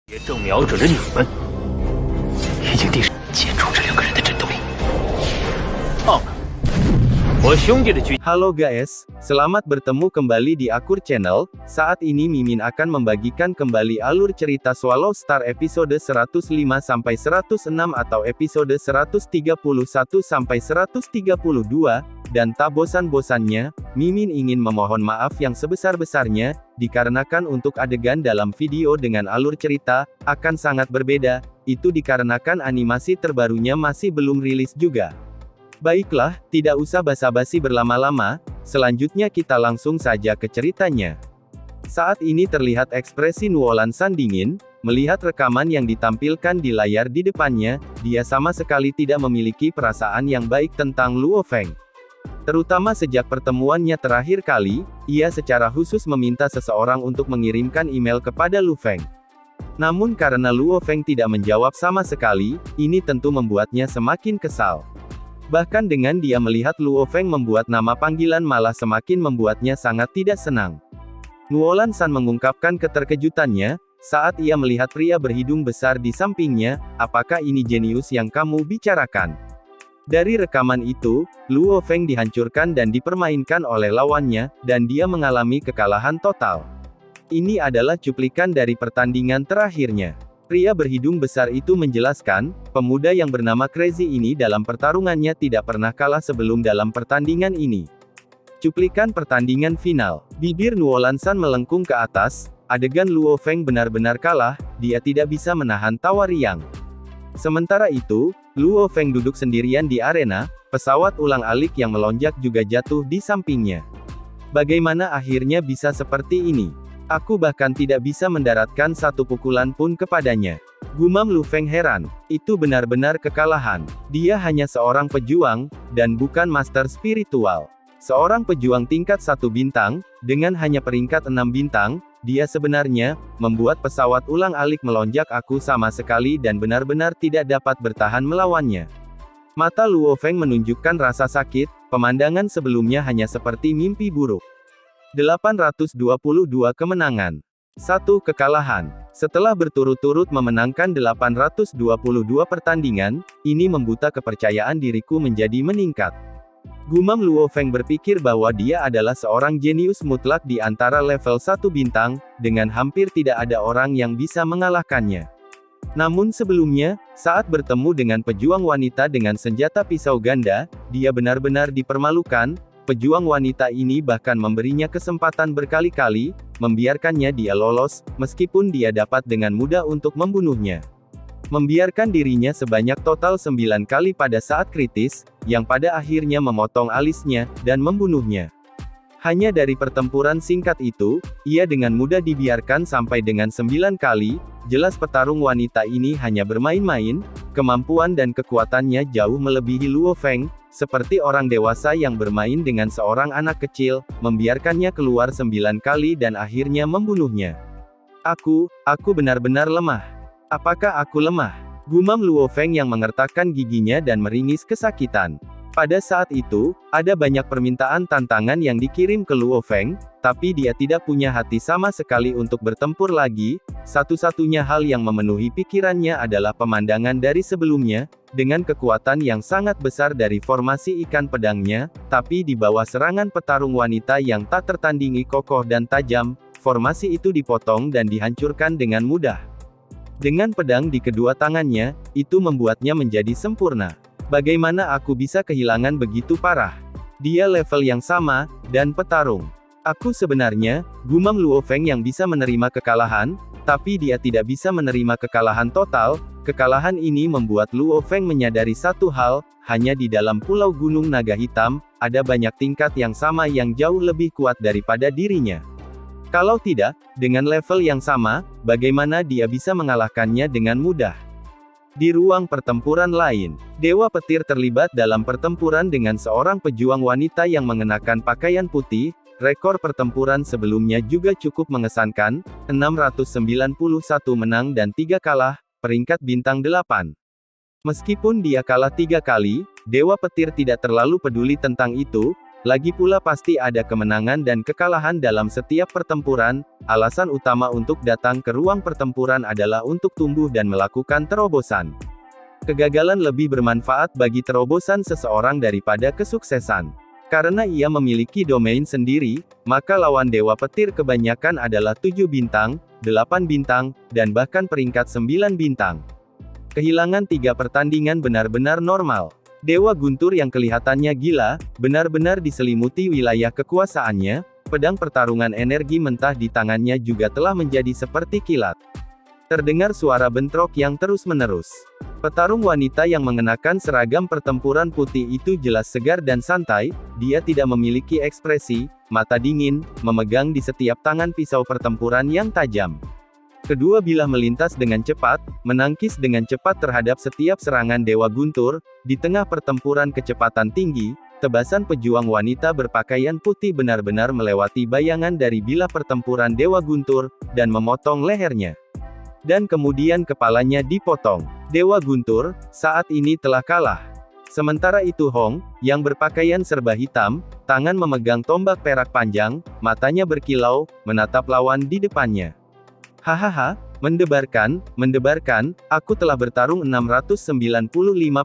也正瞄准着你们，已经定减重这2个人的战斗力。棒了，我兄弟的军。Halo guys, selamat bertemu kembali di Akur Channel. Saat ini Mimin akan membagikan kembali alur cerita Swallow Star episode 105-106 atau episode 131-132, dan tak bosan-bosannya, Mimin ingin memohon maaf yang sebesar-besarnya, dikarenakan untuk adegan dalam video dengan alur cerita, akan sangat berbeda, itu dikarenakan animasi terbarunya masih belum rilis juga. Baiklah, tidak usah basa-basi berlama-lama, selanjutnya kita langsung saja ke ceritanya. Saat ini terlihat ekspresi Nuolan San dingin, melihat rekaman yang ditampilkan di layar di depannya, dia sama sekali tidak memiliki perasaan yang baik tentang Luo Feng. Terutama sejak pertemuannya terakhir kali, ia secara khusus meminta seseorang untuk mengirimkan email kepada Lu Feng. Namun karena Luo Feng tidak menjawab sama sekali, ini tentu membuatnya semakin kesal. Bahkan dengan dia melihat Luo Feng membuat nama panggilan malah semakin membuatnya sangat tidak senang. Nuolan San mengungkapkan keterkejutannya, saat ia melihat pria berhidung besar di sampingnya, apakah ini jenius yang kamu bicarakan? Dari rekaman itu, Luo Feng dihancurkan dan dipermainkan oleh lawannya, dan dia mengalami kekalahan total. Ini adalah cuplikan dari pertandingan terakhirnya. Pria berhidung besar itu menjelaskan, pemuda yang bernama Crazy ini dalam pertarungannya tidak pernah kalah sebelum dalam pertandingan ini. Cuplikan pertandingan final. Bibir Nuolan San melengkung ke atas, adegan Luo Feng benar-benar kalah, dia tidak bisa menahan tawa riang. Sementara itu, Luo Feng duduk sendirian di arena, pesawat ulang-alik yang melonjak juga jatuh di sampingnya. Bagaimana akhirnya bisa seperti ini? Aku bahkan tidak bisa mendaratkan satu pukulan pun kepadanya. Gumam Lu Feng heran. Itu benar-benar kekalahan. Dia hanya seorang pejuang, dan bukan master spiritual. Seorang pejuang tingkat 1 bintang, dengan hanya peringkat 6 bintang, dia sebenarnya membuat pesawat ulang-alik melonjak aku sama sekali dan benar-benar tidak dapat bertahan melawannya. Mata Luo Feng menunjukkan rasa sakit, pemandangan sebelumnya hanya seperti mimpi buruk. 822 kemenangan. 1 kekalahan. Setelah berturut-turut memenangkan 822 pertandingan, ini membuta kepercayaan diriku menjadi meningkat. Gumam Luo Feng berpikir bahwa dia adalah seorang jenius mutlak di antara level 1 bintang, dengan hampir tidak ada orang yang bisa mengalahkannya. Namun sebelumnya, saat bertemu dengan pejuang wanita dengan senjata pisau ganda, dia benar-benar dipermalukan. Pejuang wanita ini bahkan memberinya kesempatan berkali-kali, membiarkannya dia lolos, meskipun dia dapat dengan mudah untuk membunuhnya. Membiarkan dirinya sebanyak total 9 kali pada saat kritis, yang pada akhirnya memotong alisnya, dan membunuhnya. Hanya dari pertempuran singkat itu, ia dengan mudah dibiarkan sampai dengan 9 kali, jelas petarung wanita ini hanya bermain-main, kemampuan dan kekuatannya jauh melebihi Luo Feng, seperti orang dewasa yang bermain dengan seorang anak kecil, membiarkannya keluar 9 kali dan akhirnya membunuhnya. Aku benar-benar lemah. Apakah aku lemah? Gumam Luo Feng yang mengertakkan giginya dan meringis kesakitan. Pada saat itu, ada banyak permintaan tantangan yang dikirim ke Luo Feng, tapi dia tidak punya hati sama sekali untuk bertempur lagi. Satu-satunya hal yang memenuhi pikirannya adalah pemandangan dari sebelumnya, dengan kekuatan yang sangat besar dari formasi ikan pedangnya, tapi di bawah serangan petarung wanita yang tak tertandingi kokoh dan tajam, formasi itu dipotong dan dihancurkan dengan mudah. Dengan pedang di kedua tangannya, itu membuatnya menjadi sempurna. Bagaimana aku bisa kehilangan begitu parah? Dia level yang sama, dan petarung. Aku sebenarnya, gumam Luo Feng yang bisa menerima kekalahan, tapi dia tidak bisa menerima kekalahan total. Kekalahan ini membuat Luo Feng menyadari satu hal, hanya di dalam Pulau Gunung Naga Hitam, ada banyak tingkat yang sama yang jauh lebih kuat daripada dirinya. Kalau tidak, dengan level yang sama, bagaimana dia bisa mengalahkannya dengan mudah? Di ruang pertempuran lain, Dewa Petir terlibat dalam pertempuran dengan seorang pejuang wanita yang mengenakan pakaian putih. Rekor pertempuran sebelumnya juga cukup mengesankan, 691 menang dan 3 kalah, peringkat bintang 8. Meskipun dia kalah 3 kali, Dewa Petir tidak terlalu peduli tentang itu. Lagi pula pasti ada kemenangan dan kekalahan dalam setiap pertempuran, alasan utama untuk datang ke ruang pertempuran adalah untuk tumbuh dan melakukan terobosan. Kegagalan lebih bermanfaat bagi terobosan seseorang daripada kesuksesan. Karena ia memiliki domain sendiri, maka lawan Dewa Petir kebanyakan adalah 7 bintang, 8 bintang, dan bahkan peringkat 9 bintang. Kehilangan 3 pertandingan benar-benar normal. Dewa Guntur yang kelihatannya gila, benar-benar diselimuti wilayah kekuasaannya, pedang pertarungan energi mentah di tangannya juga telah menjadi seperti kilat. Terdengar suara bentrok yang terus-menerus. Petarung wanita yang mengenakan seragam pertempuran putih itu jelas segar dan santai, dia tidak memiliki ekspresi, mata dingin, memegang di setiap tangan pisau pertempuran yang tajam. Kedua bilah melintas dengan cepat, menangkis dengan cepat terhadap setiap serangan Dewa Guntur. Di tengah pertempuran kecepatan tinggi, tebasan pejuang wanita berpakaian putih benar-benar melewati bayangan dari bilah pertempuran Dewa Guntur, dan memotong lehernya. Dan kemudian kepalanya dipotong. Dewa Guntur, saat ini telah kalah. Sementara itu Hong, yang berpakaian serba hitam, tangan memegang tombak perak panjang, matanya berkilau, menatap lawan di depannya. Hahaha, mendebarkan, aku telah bertarung 695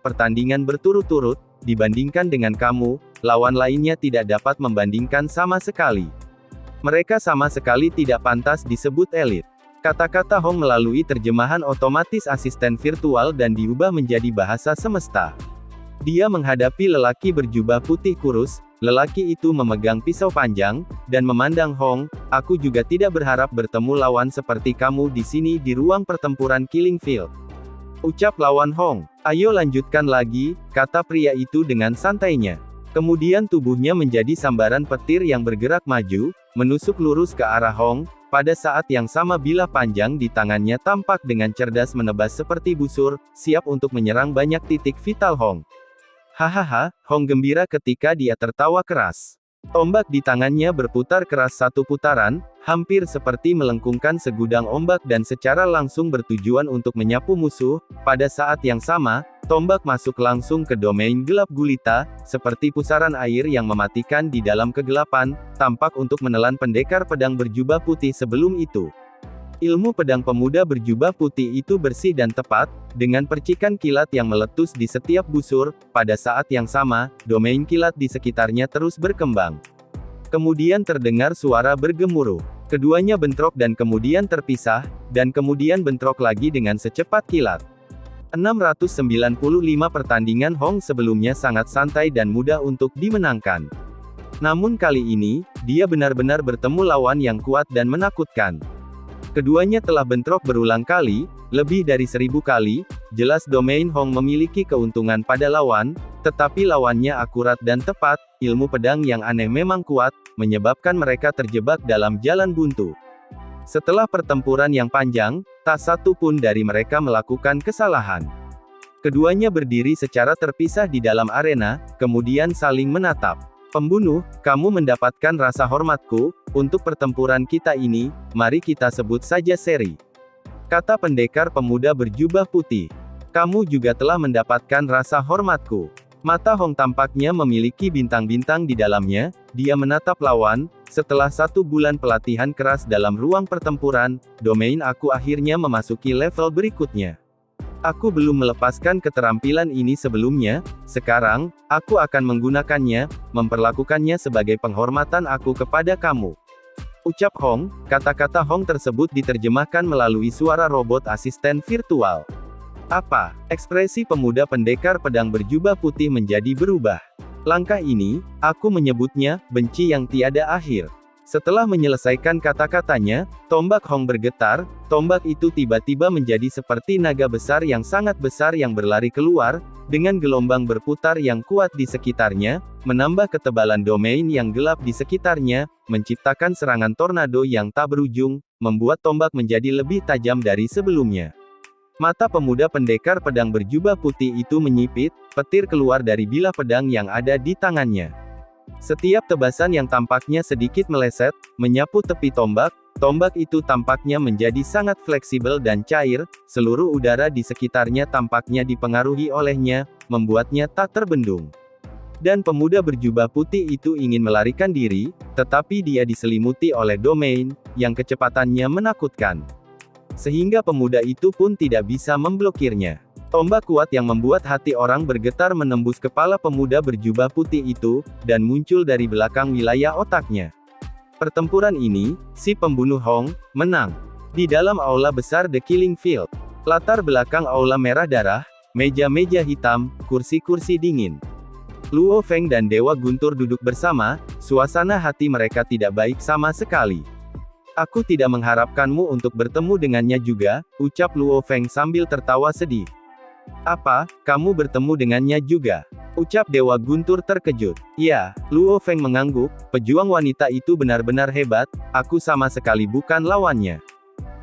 pertandingan berturut-turut, dibandingkan dengan kamu, lawan lainnya tidak dapat membandingkan sama sekali. Mereka sama sekali tidak pantas disebut elit. Kata-kata Hong melalui terjemahan otomatis asisten virtual dan diubah menjadi bahasa semesta. Dia menghadapi lelaki berjubah putih kurus, lelaki itu memegang pisau panjang, dan memandang Hong, aku juga tidak berharap bertemu lawan seperti kamu di sini di ruang pertempuran Killing Field. Ucap lawan Hong. Ayo lanjutkan lagi, kata pria itu dengan santainya. Kemudian tubuhnya menjadi sambaran petir yang bergerak maju, menusuk lurus ke arah Hong. Pada saat yang sama bilah panjang di tangannya tampak dengan cerdas menebas seperti busur, siap untuk menyerang banyak titik vital Hong. Hahaha, Hong gembira ketika dia tertawa keras. Tombak di tangannya berputar keras satu putaran, hampir seperti melengkungkan segudang ombak dan secara langsung bertujuan untuk menyapu musuh. Pada saat yang sama, tombak masuk langsung ke domain gelap gulita, seperti pusaran air yang mematikan di dalam kegelapan, tampak untuk menelan pendekar pedang berjubah putih sebelum itu. Ilmu pedang pemuda berjubah putih itu bersih dan tepat, dengan percikan kilat yang meletus di setiap busur. Pada saat yang sama, domain kilat di sekitarnya terus berkembang. Kemudian terdengar suara bergemuruh. Keduanya bentrok dan kemudian terpisah, dan kemudian bentrok lagi dengan secepat kilat. 695 pertandingan Hong sebelumnya sangat santai dan mudah untuk dimenangkan. Namun kali ini, dia benar-benar bertemu lawan yang kuat dan menakutkan. Keduanya telah bentrok berulang kali, lebih dari 1000 kali, jelas domain Hong memiliki keuntungan pada lawan, tetapi lawannya akurat dan tepat, ilmu pedang yang aneh memang kuat, menyebabkan mereka terjebak dalam jalan buntu. Setelah pertempuran yang panjang, tak satu pun dari mereka melakukan kesalahan. Keduanya berdiri secara terpisah di dalam arena, kemudian saling menatap. Pembunuh, kamu mendapatkan rasa hormatku, untuk pertempuran kita ini, mari kita sebut saja seri. Kata pendekar pemuda berjubah putih. Kamu juga telah mendapatkan rasa hormatku. Mata Hong tampaknya memiliki bintang-bintang di dalamnya, dia menatap lawan, setelah 1 bulan pelatihan keras dalam ruang pertempuran, domain aku akhirnya memasuki level berikutnya. Aku belum melepaskan keterampilan ini sebelumnya, sekarang, aku akan menggunakannya, memperlakukannya sebagai penghormatan aku kepada kamu. Ucap Hong, kata-kata Hong tersebut diterjemahkan melalui suara robot asisten virtual. Apa? Ekspresi pemuda pendekar pedang berjubah putih menjadi berubah. Langkah ini, aku menyebutnya, benci yang tiada akhir. Setelah menyelesaikan kata-katanya, tombak Hong bergetar, tombak itu tiba-tiba menjadi seperti naga besar yang sangat besar yang berlari keluar, dengan gelombang berputar yang kuat di sekitarnya, menambah ketebalan domain yang gelap di sekitarnya, menciptakan serangan tornado yang tak berujung, membuat tombak menjadi lebih tajam dari sebelumnya. Mata pemuda pendekar pedang berjubah putih itu menyipit, petir keluar dari bilah pedang yang ada di tangannya. Setiap tebasan yang tampaknya sedikit meleset, menyapu tepi tombak, tombak itu tampaknya menjadi sangat fleksibel dan cair, seluruh udara di sekitarnya tampaknya dipengaruhi olehnya, membuatnya tak terbendung. Dan pemuda berjubah putih itu ingin melarikan diri, tetapi dia diselimuti oleh domain, yang kecepatannya menakutkan. Sehingga pemuda itu pun tidak bisa memblokirnya. Tombak kuat yang membuat hati orang bergetar menembus kepala pemuda berjubah putih itu, dan muncul dari belakang wilayah otaknya. Pertempuran ini, si pembunuh Hong, menang. Di dalam aula besar The Killing Field. Latar belakang aula merah darah, meja-meja hitam, kursi-kursi dingin. Luo Feng dan Dewa Guntur duduk bersama, suasana hati mereka tidak baik sama sekali. Aku tidak mengharapkanmu untuk bertemu dengannya juga, ucap Luo Feng sambil tertawa sedih. Apa, kamu bertemu dengannya juga? Ucap Dewa Guntur terkejut. Ya, Luo Feng mengangguk, pejuang wanita itu benar-benar hebat, aku sama sekali bukan lawannya.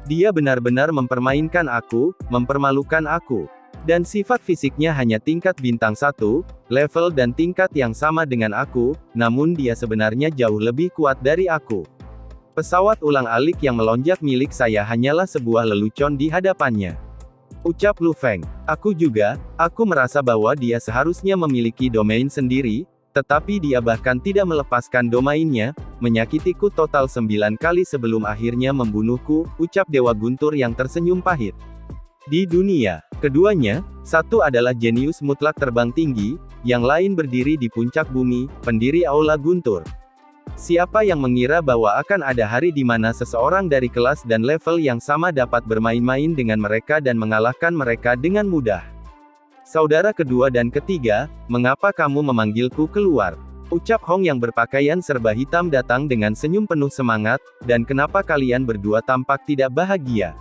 Dia benar-benar mempermainkan aku, mempermalukan aku. Dan sifat fisiknya hanya tingkat bintang 1, level dan tingkat yang sama dengan aku, namun dia sebenarnya jauh lebih kuat dari aku. Pesawat ulang-alik yang melonjak milik saya hanyalah sebuah lelucon di hadapannya. Ucap Lu Feng. Aku merasa bahwa dia seharusnya memiliki domain sendiri, tetapi dia bahkan tidak melepaskan domainnya, menyakitiku total 9 kali sebelum akhirnya membunuhku, ucap Dewa Guntur yang tersenyum pahit. Di dunia, keduanya, satu adalah jenius mutlak terbang tinggi, yang lain berdiri di puncak bumi, pendiri Aula Guntur. Siapa yang mengira bahwa akan ada hari di mana seseorang dari kelas dan level yang sama dapat bermain-main dengan mereka dan mengalahkan mereka dengan mudah. Saudara kedua dan ketiga, mengapa kamu memanggilku keluar? Ucap Hong yang berpakaian serba hitam datang dengan senyum penuh semangat, dan kenapa kalian berdua tampak tidak bahagia?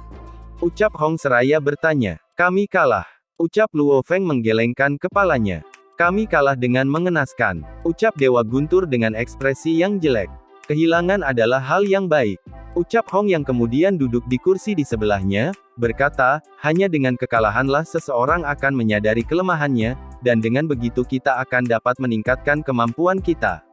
Ucap Hong seraya bertanya. Kami kalah. Ucap Luo Feng menggelengkan kepalanya. Kami kalah dengan mengenaskan. Ucap Dewa Guntur dengan ekspresi yang jelek. Kehilangan adalah hal yang baik. Ucap Hong yang kemudian duduk di kursi di sebelahnya, berkata, hanya dengan kekalahanlah seseorang akan menyadari kelemahannya, dan dengan begitu kita akan dapat meningkatkan kemampuan kita.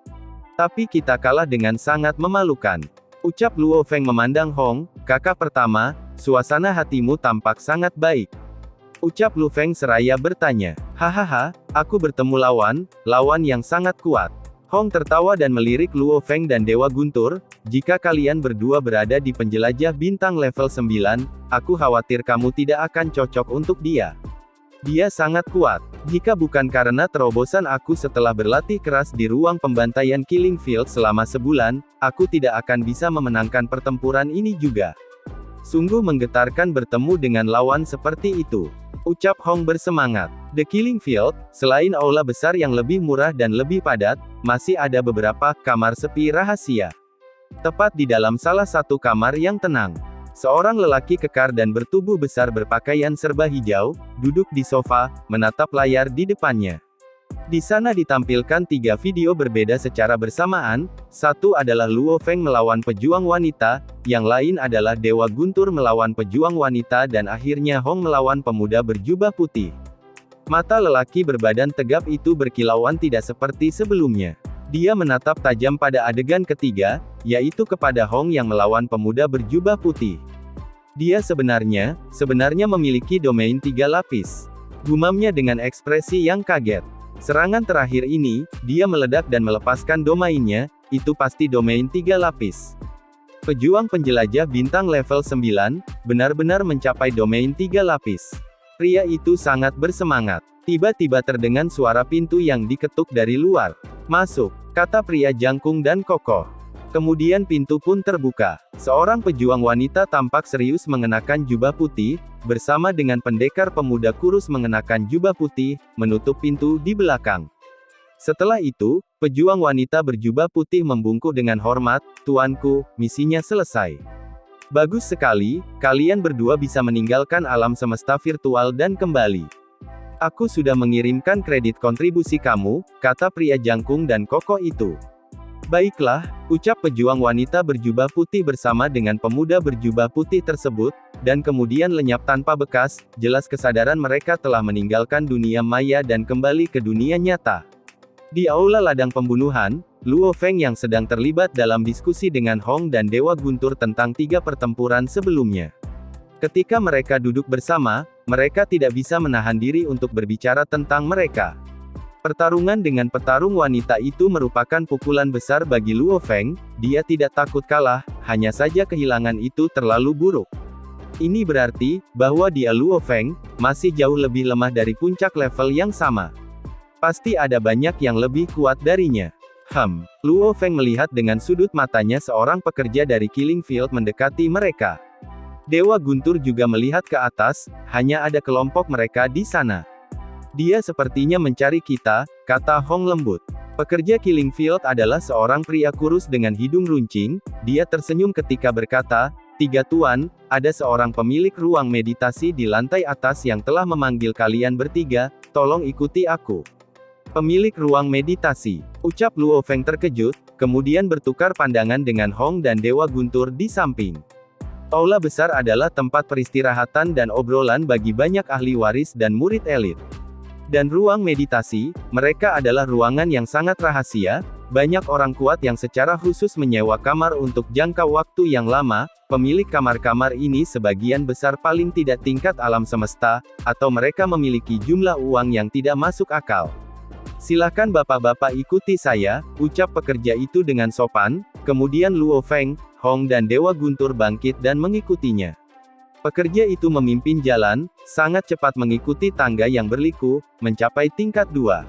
Tapi kita kalah dengan sangat memalukan. Ucap Luo Feng memandang Hong, kakak pertama, suasana hatimu tampak sangat baik. Ucap Lu Feng seraya bertanya, hahaha, aku bertemu lawan yang sangat kuat. Hong tertawa dan melirik Luo Feng dan Dewa Guntur, jika kalian berdua berada di penjelajah bintang level 9, aku khawatir kamu tidak akan cocok untuk dia. Dia sangat kuat. Jika bukan karena terobosan aku setelah berlatih keras di ruang pembantaian Killing Field selama sebulan, aku tidak akan bisa memenangkan pertempuran ini juga. Sungguh menggetarkan bertemu dengan lawan seperti itu. Ucap Hong bersemangat. The Killing Field, selain aula besar yang lebih murah dan lebih padat, masih ada beberapa kamar sepi rahasia. Tepat di dalam salah satu kamar yang tenang. Seorang lelaki kekar dan bertubuh besar berpakaian serba hijau, duduk di sofa, menatap layar di depannya. Di sana ditampilkan 3 video berbeda secara bersamaan, satu adalah Luo Feng melawan pejuang wanita, yang lain adalah Dewa Guntur melawan pejuang wanita dan akhirnya Hong melawan pemuda berjubah putih. Mata lelaki berbadan tegap itu berkilauan tidak seperti sebelumnya. Dia menatap tajam pada adegan ketiga, yaitu kepada Hong yang melawan pemuda berjubah putih. Dia sebenarnya memiliki domain 3 lapis. Gumamnya dengan ekspresi yang kaget. Serangan terakhir ini, dia meledak dan melepaskan domainnya, itu pasti domain 3 lapis. Pejuang penjelajah bintang level 9, benar-benar mencapai domain 3 lapis. Pria itu sangat bersemangat. Tiba-tiba terdengar suara pintu yang diketuk dari luar. Masuk, kata pria jangkung dan kokoh. Kemudian pintu pun terbuka. Seorang pejuang wanita tampak serius mengenakan jubah putih, bersama dengan pendekar pemuda kurus mengenakan jubah putih, menutup pintu di belakang. Setelah itu, pejuang wanita berjubah putih membungkuk dengan hormat, "Tuanku, misinya selesai. Bagus sekali, kalian berdua bisa meninggalkan alam semesta virtual dan kembali. Aku sudah mengirimkan kredit kontribusi kamu," kata pria jangkung dan kokoh itu. Baiklah, ucap pejuang wanita berjubah putih bersama dengan pemuda berjubah putih tersebut, dan kemudian lenyap tanpa bekas, jelas kesadaran mereka telah meninggalkan dunia maya dan kembali ke dunia nyata. Di aula ladang pembunuhan, Luo Feng yang sedang terlibat dalam diskusi dengan Hong dan Dewa Guntur tentang 3 pertempuran sebelumnya. Ketika mereka duduk bersama, mereka tidak bisa menahan diri untuk berbicara tentang mereka. Pertarungan dengan petarung wanita itu merupakan pukulan besar bagi Luo Feng, dia tidak takut kalah, hanya saja kehilangan itu terlalu buruk. Ini berarti, bahwa dia Luo Feng, masih jauh lebih lemah dari puncak level yang sama. Pasti ada banyak yang lebih kuat darinya. Luo Feng melihat dengan sudut matanya seorang pekerja dari Killing Field mendekati mereka. Dewa Guntur juga melihat ke atas, hanya ada kelompok mereka di sana. Dia sepertinya mencari kita, kata Hong lembut. Pekerja Killing Field adalah seorang pria kurus dengan hidung runcing, dia tersenyum ketika berkata, "Tiga tuan, ada seorang pemilik ruang meditasi di lantai atas yang telah memanggil kalian bertiga, tolong ikuti aku." Pemilik ruang meditasi, ucap Luo Feng terkejut, kemudian bertukar pandangan dengan Hong dan Dewa Guntur di samping. Aula besar adalah tempat peristirahatan dan obrolan bagi banyak ahli waris dan murid elit. Dan ruang meditasi, mereka adalah ruangan yang sangat rahasia, banyak orang kuat yang secara khusus menyewa kamar untuk jangka waktu yang lama, pemilik kamar-kamar ini sebagian besar paling tidak tingkat alam semesta, atau mereka memiliki jumlah uang yang tidak masuk akal. Silakan bapak-bapak ikuti saya, ucap pekerja itu dengan sopan, kemudian Luo Feng, Hong dan Dewa Guntur bangkit dan mengikutinya. Pekerja itu memimpin jalan, sangat cepat mengikuti tangga yang berliku, mencapai tingkat 2.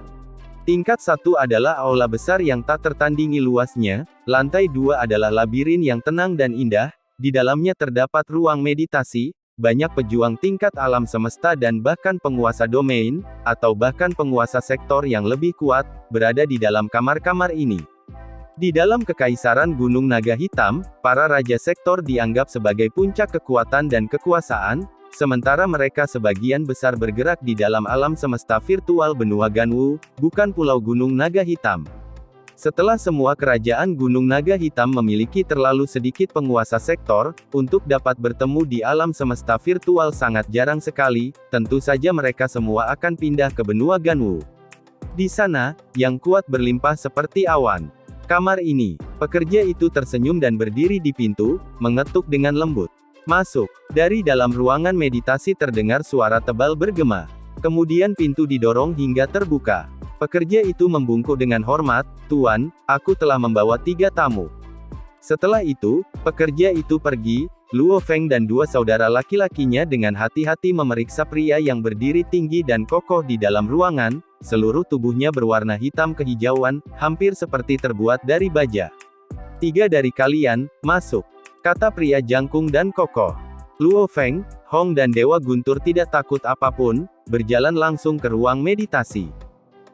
Tingkat 1 adalah aula besar yang tak tertandingi luasnya, lantai 2 adalah labirin yang tenang dan indah, di dalamnya terdapat ruang meditasi, banyak pejuang tingkat alam semesta dan bahkan penguasa domain, atau bahkan penguasa sektor yang lebih kuat, berada di dalam kamar-kamar ini. Di dalam Kekaisaran Gunung Naga Hitam, para raja sektor dianggap sebagai puncak kekuatan dan kekuasaan, sementara mereka sebagian besar bergerak di dalam alam semesta virtual benua Ganwu, bukan Pulau Gunung Naga Hitam. Setelah semua kerajaan Gunung Naga Hitam memiliki terlalu sedikit penguasa sektor, untuk dapat bertemu di alam semesta virtual sangat jarang sekali, tentu saja mereka semua akan pindah ke benua Ganwu. Di sana, yang kuat berlimpah seperti awan. Kamar ini, pekerja itu tersenyum dan berdiri di pintu, mengetuk dengan lembut. Masuk. Dari dalam ruangan meditasi terdengar suara tebal bergema. Kemudian pintu didorong hingga terbuka. Pekerja itu membungkuk dengan hormat, "Tuan, aku telah membawa 3 tamu." Setelah itu, pekerja itu pergi, Luo Feng dan 2 saudara laki-lakinya dengan hati-hati memeriksa pria yang berdiri tinggi dan kokoh di dalam ruangan, seluruh tubuhnya berwarna hitam kehijauan, hampir seperti terbuat dari baja. "3 dari kalian, masuk," kata pria jangkung dan kokoh. Luo Feng, Hong dan Dewa Guntur tidak takut apapun, berjalan langsung ke ruang meditasi.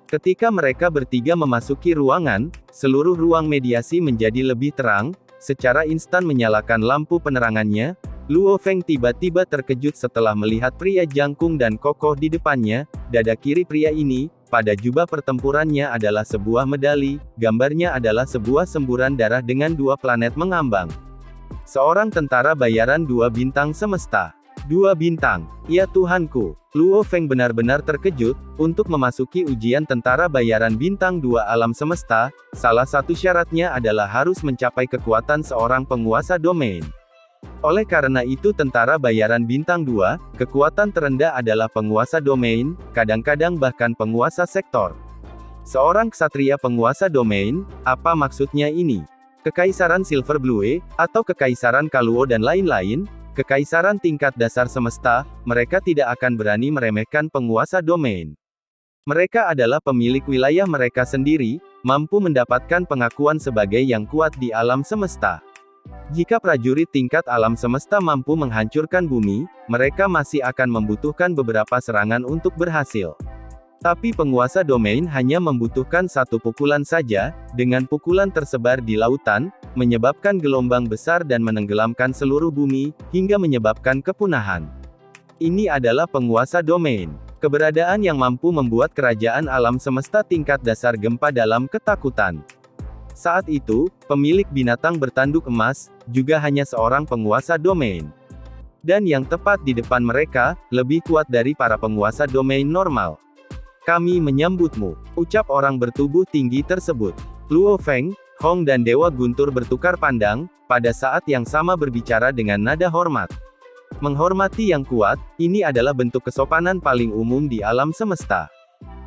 Ketika mereka bertiga memasuki ruangan, seluruh ruang mediasi menjadi lebih terang, secara instan menyalakan lampu penerangannya. Luo Feng tiba-tiba terkejut setelah melihat pria jangkung dan kokoh di depannya. Dada kiri pria ini, pada jubah pertempurannya adalah sebuah medali, gambarnya adalah sebuah semburan darah dengan 2 planet mengambang. Seorang tentara bayaran 2 bintang semesta. 2 bintang. Ya Tuhanku. Luo Feng benar-benar terkejut. Untuk memasuki ujian tentara bayaran bintang 2 alam semesta, salah satu syaratnya adalah harus mencapai kekuatan seorang penguasa domain. Oleh karena itu tentara bayaran bintang 2, kekuatan terendah adalah penguasa domain, kadang-kadang bahkan penguasa sektor. Seorang ksatria penguasa domain, apa maksudnya ini? Kekaisaran Silver Blue, atau Kekaisaran Kaluo dan lain-lain, kekaisaran tingkat dasar semesta, mereka tidak akan berani meremehkan penguasa domain. Mereka adalah pemilik wilayah mereka sendiri, mampu mendapatkan pengakuan sebagai yang kuat di alam semesta. Jika prajurit tingkat alam semesta mampu menghancurkan bumi, mereka masih akan membutuhkan beberapa serangan untuk berhasil. Tapi penguasa domain hanya membutuhkan 1 pukulan saja, dengan pukulan tersebar di lautan, menyebabkan gelombang besar dan menenggelamkan seluruh bumi, hingga menyebabkan kepunahan. Ini adalah penguasa domain. Keberadaan yang mampu membuat kerajaan alam semesta tingkat dasar gempa dalam ketakutan. Saat itu, pemilik binatang bertanduk emas, juga hanya seorang penguasa domain. Dan yang tepat di depan mereka, lebih kuat dari para penguasa domain normal. "Kami menyambutmu," ucap orang bertubuh tinggi tersebut. Luo Feng, Hong dan Dewa Guntur bertukar pandang, pada saat yang sama berbicara dengan nada hormat. Menghormati yang kuat, ini adalah bentuk kesopanan paling umum di alam semesta.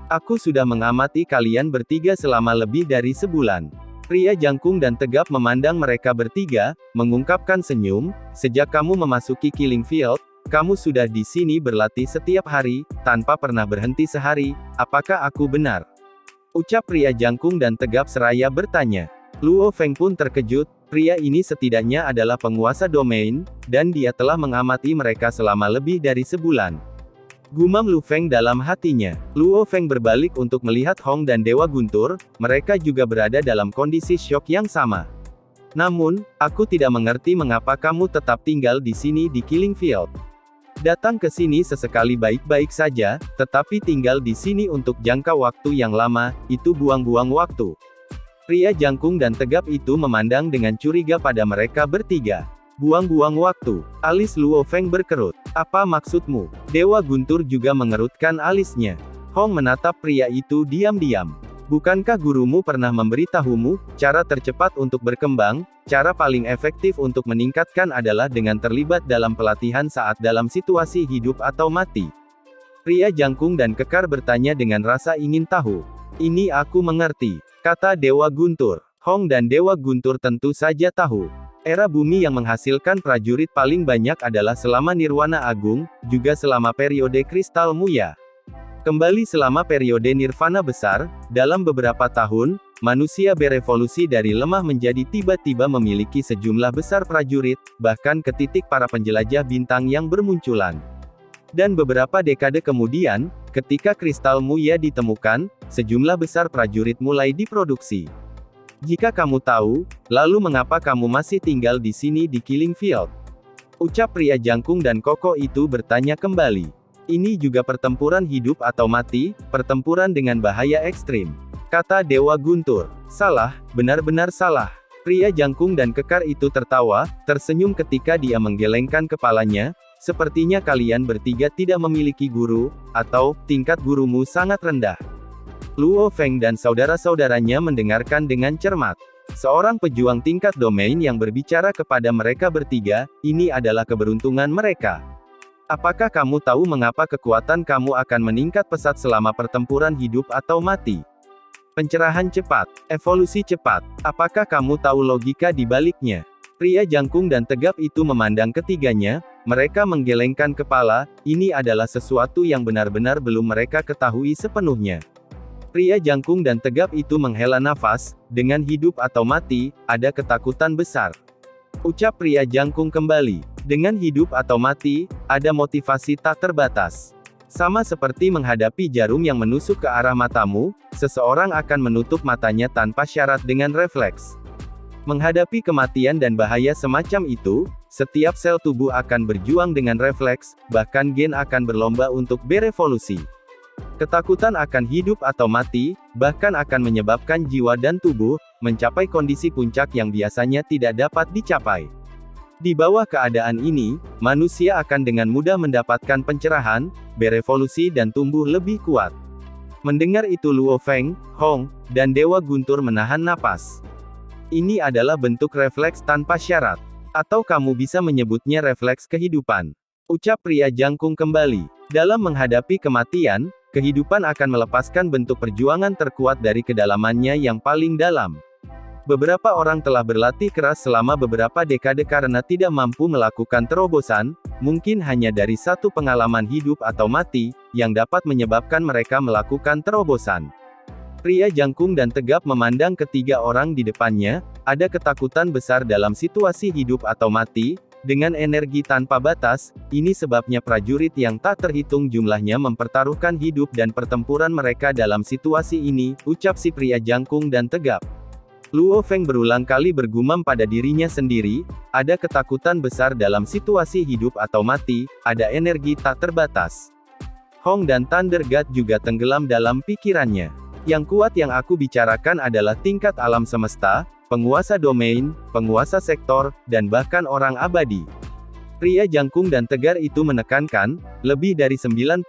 Aku sudah mengamati kalian bertiga selama lebih dari sebulan. Pria jangkung dan tegap memandang mereka bertiga, mengungkapkan senyum. Sejak kamu memasuki Killing Field, kamu sudah di sini berlatih setiap hari, tanpa pernah berhenti sehari. Apakah aku benar? Ucap pria jangkung dan tegap seraya bertanya. Luo Feng pun terkejut. Pria ini setidaknya adalah penguasa domain, dan dia telah mengamati mereka selama lebih dari sebulan. Gumam Lu Feng dalam hatinya. Luo Feng berbalik untuk melihat Hong dan Dewa Guntur, mereka juga berada dalam kondisi syok yang sama. Namun, aku tidak mengerti mengapa kamu tetap tinggal di sini di Killing Field. Datang ke sini sesekali baik-baik saja, tetapi tinggal di sini untuk jangka waktu yang lama, itu buang-buang waktu. Pria jangkung dan tegap itu memandang dengan curiga pada mereka bertiga. Buang-buang waktu. Alis Luo Feng berkerut. Apa maksudmu? Dewa Guntur juga mengerutkan alisnya. Hong menatap pria itu diam-diam. Bukankah gurumu pernah memberitahumu, cara tercepat untuk berkembang, cara paling efektif untuk meningkatkan adalah dengan terlibat dalam pelatihan saat dalam situasi hidup atau mati? Pria jangkung dan kekar bertanya dengan rasa ingin tahu. Ini aku mengerti, kata Dewa Guntur. Hong dan Dewa Guntur tentu saja tahu. Era bumi yang menghasilkan prajurit paling banyak adalah selama Nirwana Agung, juga selama periode Kristal Muya. Kembali selama periode Nirvana Besar, dalam beberapa tahun, manusia berevolusi dari lemah menjadi tiba-tiba memiliki sejumlah besar prajurit, bahkan ke titik para penjelajah bintang yang bermunculan. Dan beberapa dekade kemudian, ketika Kristal Muya ditemukan, sejumlah besar prajurit mulai diproduksi. Jika kamu tahu, lalu mengapa kamu masih tinggal di sini di Killing Field? Ucap pria jangkung dan kokoh itu bertanya kembali. Ini juga pertempuran hidup atau mati, pertempuran dengan bahaya ekstrim. Kata Dewa Guntur. Salah, benar-benar salah. Pria jangkung dan kekar itu tertawa, tersenyum ketika dia menggelengkan kepalanya. Sepertinya kalian bertiga tidak memiliki guru, atau, tingkat gurumu sangat rendah. Luo Feng dan saudara-saudaranya mendengarkan dengan cermat. Seorang pejuang tingkat domain yang berbicara kepada mereka bertiga, ini adalah keberuntungan mereka. Apakah kamu tahu mengapa kekuatan kamu akan meningkat pesat selama pertempuran hidup atau mati? Pencerahan cepat, evolusi cepat. Apakah kamu tahu logika di baliknya? Pria jangkung dan tegap itu memandang ketiganya, mereka menggelengkan kepala, ini adalah sesuatu yang benar-benar belum mereka ketahui sepenuhnya. Pria jangkung dan tegap itu menghela nafas, dengan hidup atau mati, ada ketakutan besar. Ucap pria jangkung kembali. Dengan hidup atau mati, ada motivasi tak terbatas. Sama seperti menghadapi jarum yang menusuk ke arah matamu, seseorang akan menutup matanya tanpa syarat dengan refleks. Menghadapi kematian dan bahaya semacam itu, setiap sel tubuh akan berjuang dengan refleks, bahkan gen akan berlomba untuk berevolusi. Ketakutan akan hidup atau mati, bahkan akan menyebabkan jiwa dan tubuh mencapai kondisi puncak yang biasanya tidak dapat dicapai. Di bawah keadaan ini, manusia akan dengan mudah mendapatkan pencerahan, berevolusi dan tumbuh lebih kuat. Mendengar itu Luo Feng, Hong, dan Dewa Guntur menahan napas. Ini adalah bentuk refleks tanpa syarat. Atau kamu bisa menyebutnya refleks kehidupan. Ucap pria jangkung kembali. Dalam menghadapi kematian, kehidupan akan melepaskan bentuk perjuangan terkuat dari kedalamannya yang paling dalam. Beberapa orang telah berlatih keras selama beberapa dekade karena tidak mampu melakukan terobosan, mungkin hanya dari satu pengalaman hidup atau mati, yang dapat menyebabkan mereka melakukan terobosan. Pria jangkung dan tegap memandang ketiga orang di depannya, ada ketakutan besar dalam situasi hidup atau mati, dengan energi tanpa batas, ini sebabnya prajurit yang tak terhitung jumlahnya mempertaruhkan hidup dan pertempuran mereka dalam situasi ini, ucap si pria jangkung dan tegap. Luo Feng berulang kali bergumam pada dirinya sendiri, ada ketakutan besar dalam situasi hidup atau mati, ada energi tak terbatas. Hong dan Thunder God juga tenggelam dalam pikirannya. Yang kuat yang aku bicarakan adalah tingkat alam semesta, penguasa domain, penguasa sektor, dan bahkan orang abadi. Pria jangkung dan tegar itu menekankan, lebih dari 99%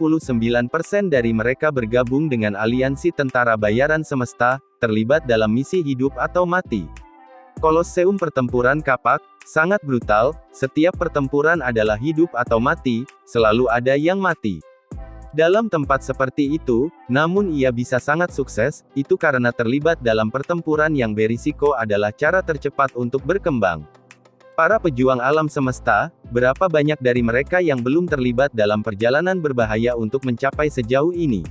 dari mereka bergabung dengan aliansi tentara bayaran semesta, terlibat dalam misi hidup atau mati. Kolosseum pertempuran kapak, sangat brutal, setiap pertempuran adalah hidup atau mati, selalu ada yang mati. Dalam tempat seperti itu, namun ia bisa sangat sukses, itu karena terlibat dalam pertempuran yang berisiko adalah cara tercepat untuk berkembang. Para pejuang alam semesta, berapa banyak dari mereka yang belum terlibat dalam perjalanan berbahaya untuk mencapai sejauh ini?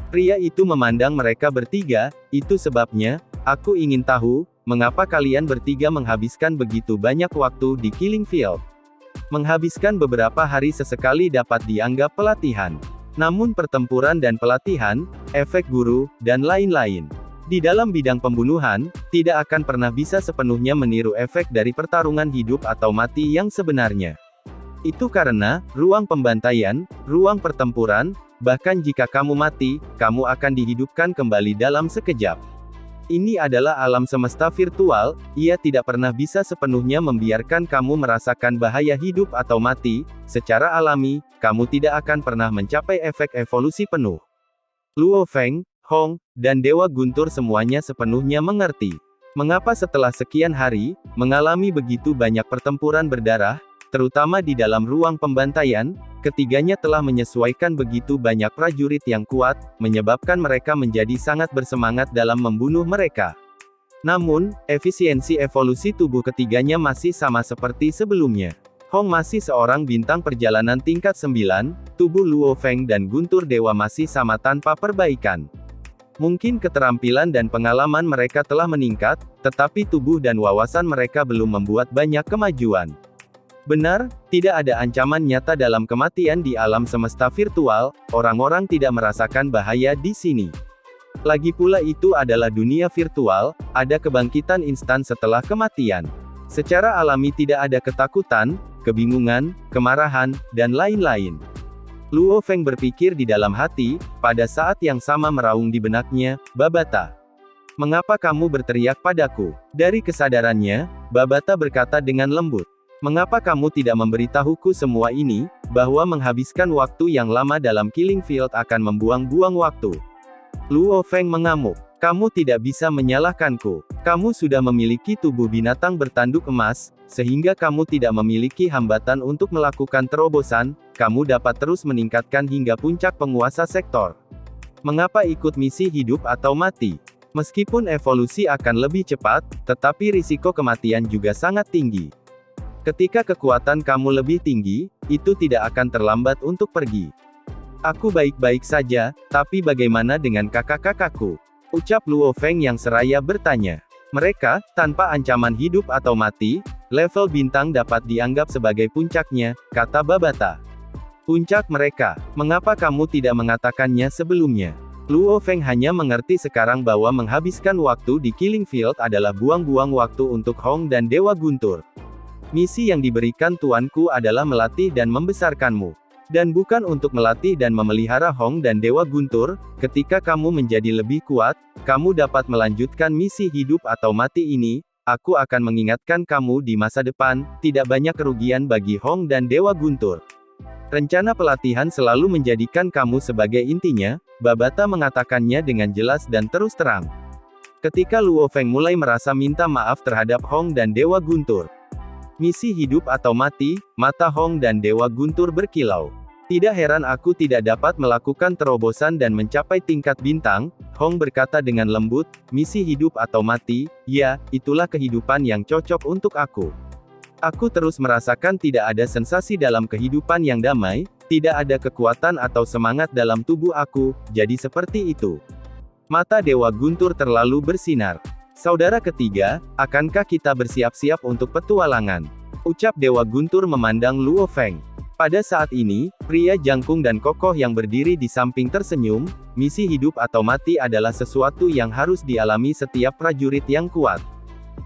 Pria itu memandang mereka bertiga, itu sebabnya, aku ingin tahu, mengapa kalian bertiga menghabiskan begitu banyak waktu di Killing Field. Menghabiskan beberapa hari sesekali dapat dianggap pelatihan. Namun pertempuran dan pelatihan, efek guru, dan lain-lain. Di dalam bidang pembunuhan, tidak akan pernah bisa sepenuhnya meniru efek dari pertarungan hidup atau mati yang sebenarnya. Itu karena, ruang pembantaian, ruang pertempuran, bahkan jika kamu mati, kamu akan dihidupkan kembali dalam sekejap. Ini adalah alam semesta virtual, ia tidak pernah bisa sepenuhnya membiarkan kamu merasakan bahaya hidup atau mati, secara alami, kamu tidak akan pernah mencapai efek evolusi penuh. Luo Feng, Hong, dan Dewa Guntur semuanya sepenuhnya mengerti. Mengapa setelah sekian hari, mengalami begitu banyak pertempuran berdarah, terutama di dalam ruang pembantaian, ketiganya telah menyesuaikan begitu banyak prajurit yang kuat, menyebabkan mereka menjadi sangat bersemangat dalam membunuh mereka. Namun, efisiensi evolusi tubuh ketiganya masih sama seperti sebelumnya. Hong masih seorang bintang perjalanan tingkat 9, tubuh Luo Feng dan Guntur Dewa masih sama tanpa perbaikan. Mungkin keterampilan dan pengalaman mereka telah meningkat, tetapi tubuh dan wawasan mereka belum membuat banyak kemajuan. Benar, tidak ada ancaman nyata dalam kematian di alam semesta virtual, orang-orang tidak merasakan bahaya di sini. Lagi pula itu adalah dunia virtual, ada kebangkitan instan setelah kematian. Secara alami tidak ada ketakutan, kebingungan, kemarahan, dan lain-lain. Luo Feng berpikir di dalam hati, pada saat yang sama meraung di benaknya, Babata. Mengapa kamu berteriak padaku? Dari kesadarannya, Babata berkata dengan lembut. Mengapa kamu tidak memberitahuku semua ini, bahwa menghabiskan waktu yang lama dalam Killing Field akan membuang-buang waktu? Luo Feng mengamuk. Kamu tidak bisa menyalahkanku. Kamu sudah memiliki tubuh binatang bertanduk emas, sehingga kamu tidak memiliki hambatan untuk melakukan terobosan, kamu dapat terus meningkatkan hingga puncak penguasa sektor. Mengapa ikut misi hidup atau mati? Meskipun evolusi akan lebih cepat, tetapi risiko kematian juga sangat tinggi. Ketika kekuatan kamu lebih tinggi, itu tidak akan terlambat untuk pergi. Aku baik-baik saja, tapi bagaimana dengan kakak-kakakku? Ucap Luo Feng yang seraya bertanya. Mereka, tanpa ancaman hidup atau mati, level bintang dapat dianggap sebagai puncaknya, kata Babata. Puncak mereka, mengapa kamu tidak mengatakannya sebelumnya? Luo Feng hanya mengerti sekarang bahwa menghabiskan waktu di Killing Field adalah buang-buang waktu untuk Hong dan Dewa Guntur. Misi yang diberikan tuanku adalah melatih dan membesarkanmu. Dan bukan untuk melatih dan memelihara Hong dan Dewa Guntur, ketika kamu menjadi lebih kuat, kamu dapat melanjutkan misi hidup atau mati ini, aku akan mengingatkan kamu di masa depan, tidak banyak kerugian bagi Hong dan Dewa Guntur. Rencana pelatihan selalu menjadikan kamu sebagai intinya, Babata mengatakannya dengan jelas dan terus terang. Ketika Luo Feng mulai merasa minta maaf terhadap Hong dan Dewa Guntur. Misi hidup atau mati, mata Hong dan Dewa Guntur berkilau. Tidak heran aku tidak dapat melakukan terobosan dan mencapai tingkat bintang, Hong berkata dengan lembut, misi hidup atau mati, ya, itulah kehidupan yang cocok untuk aku. Aku terus merasakan tidak ada sensasi dalam kehidupan yang damai, tidak ada kekuatan atau semangat dalam tubuh aku, jadi seperti itu. Mata Dewa Guntur terlalu bersinar. Saudara ketiga, akankah kita bersiap-siap untuk petualangan? Ucap Dewa Guntur memandang Luo Feng. Pada saat ini, pria jangkung dan kokoh yang berdiri di samping tersenyum, misi hidup atau mati adalah sesuatu yang harus dialami setiap prajurit yang kuat.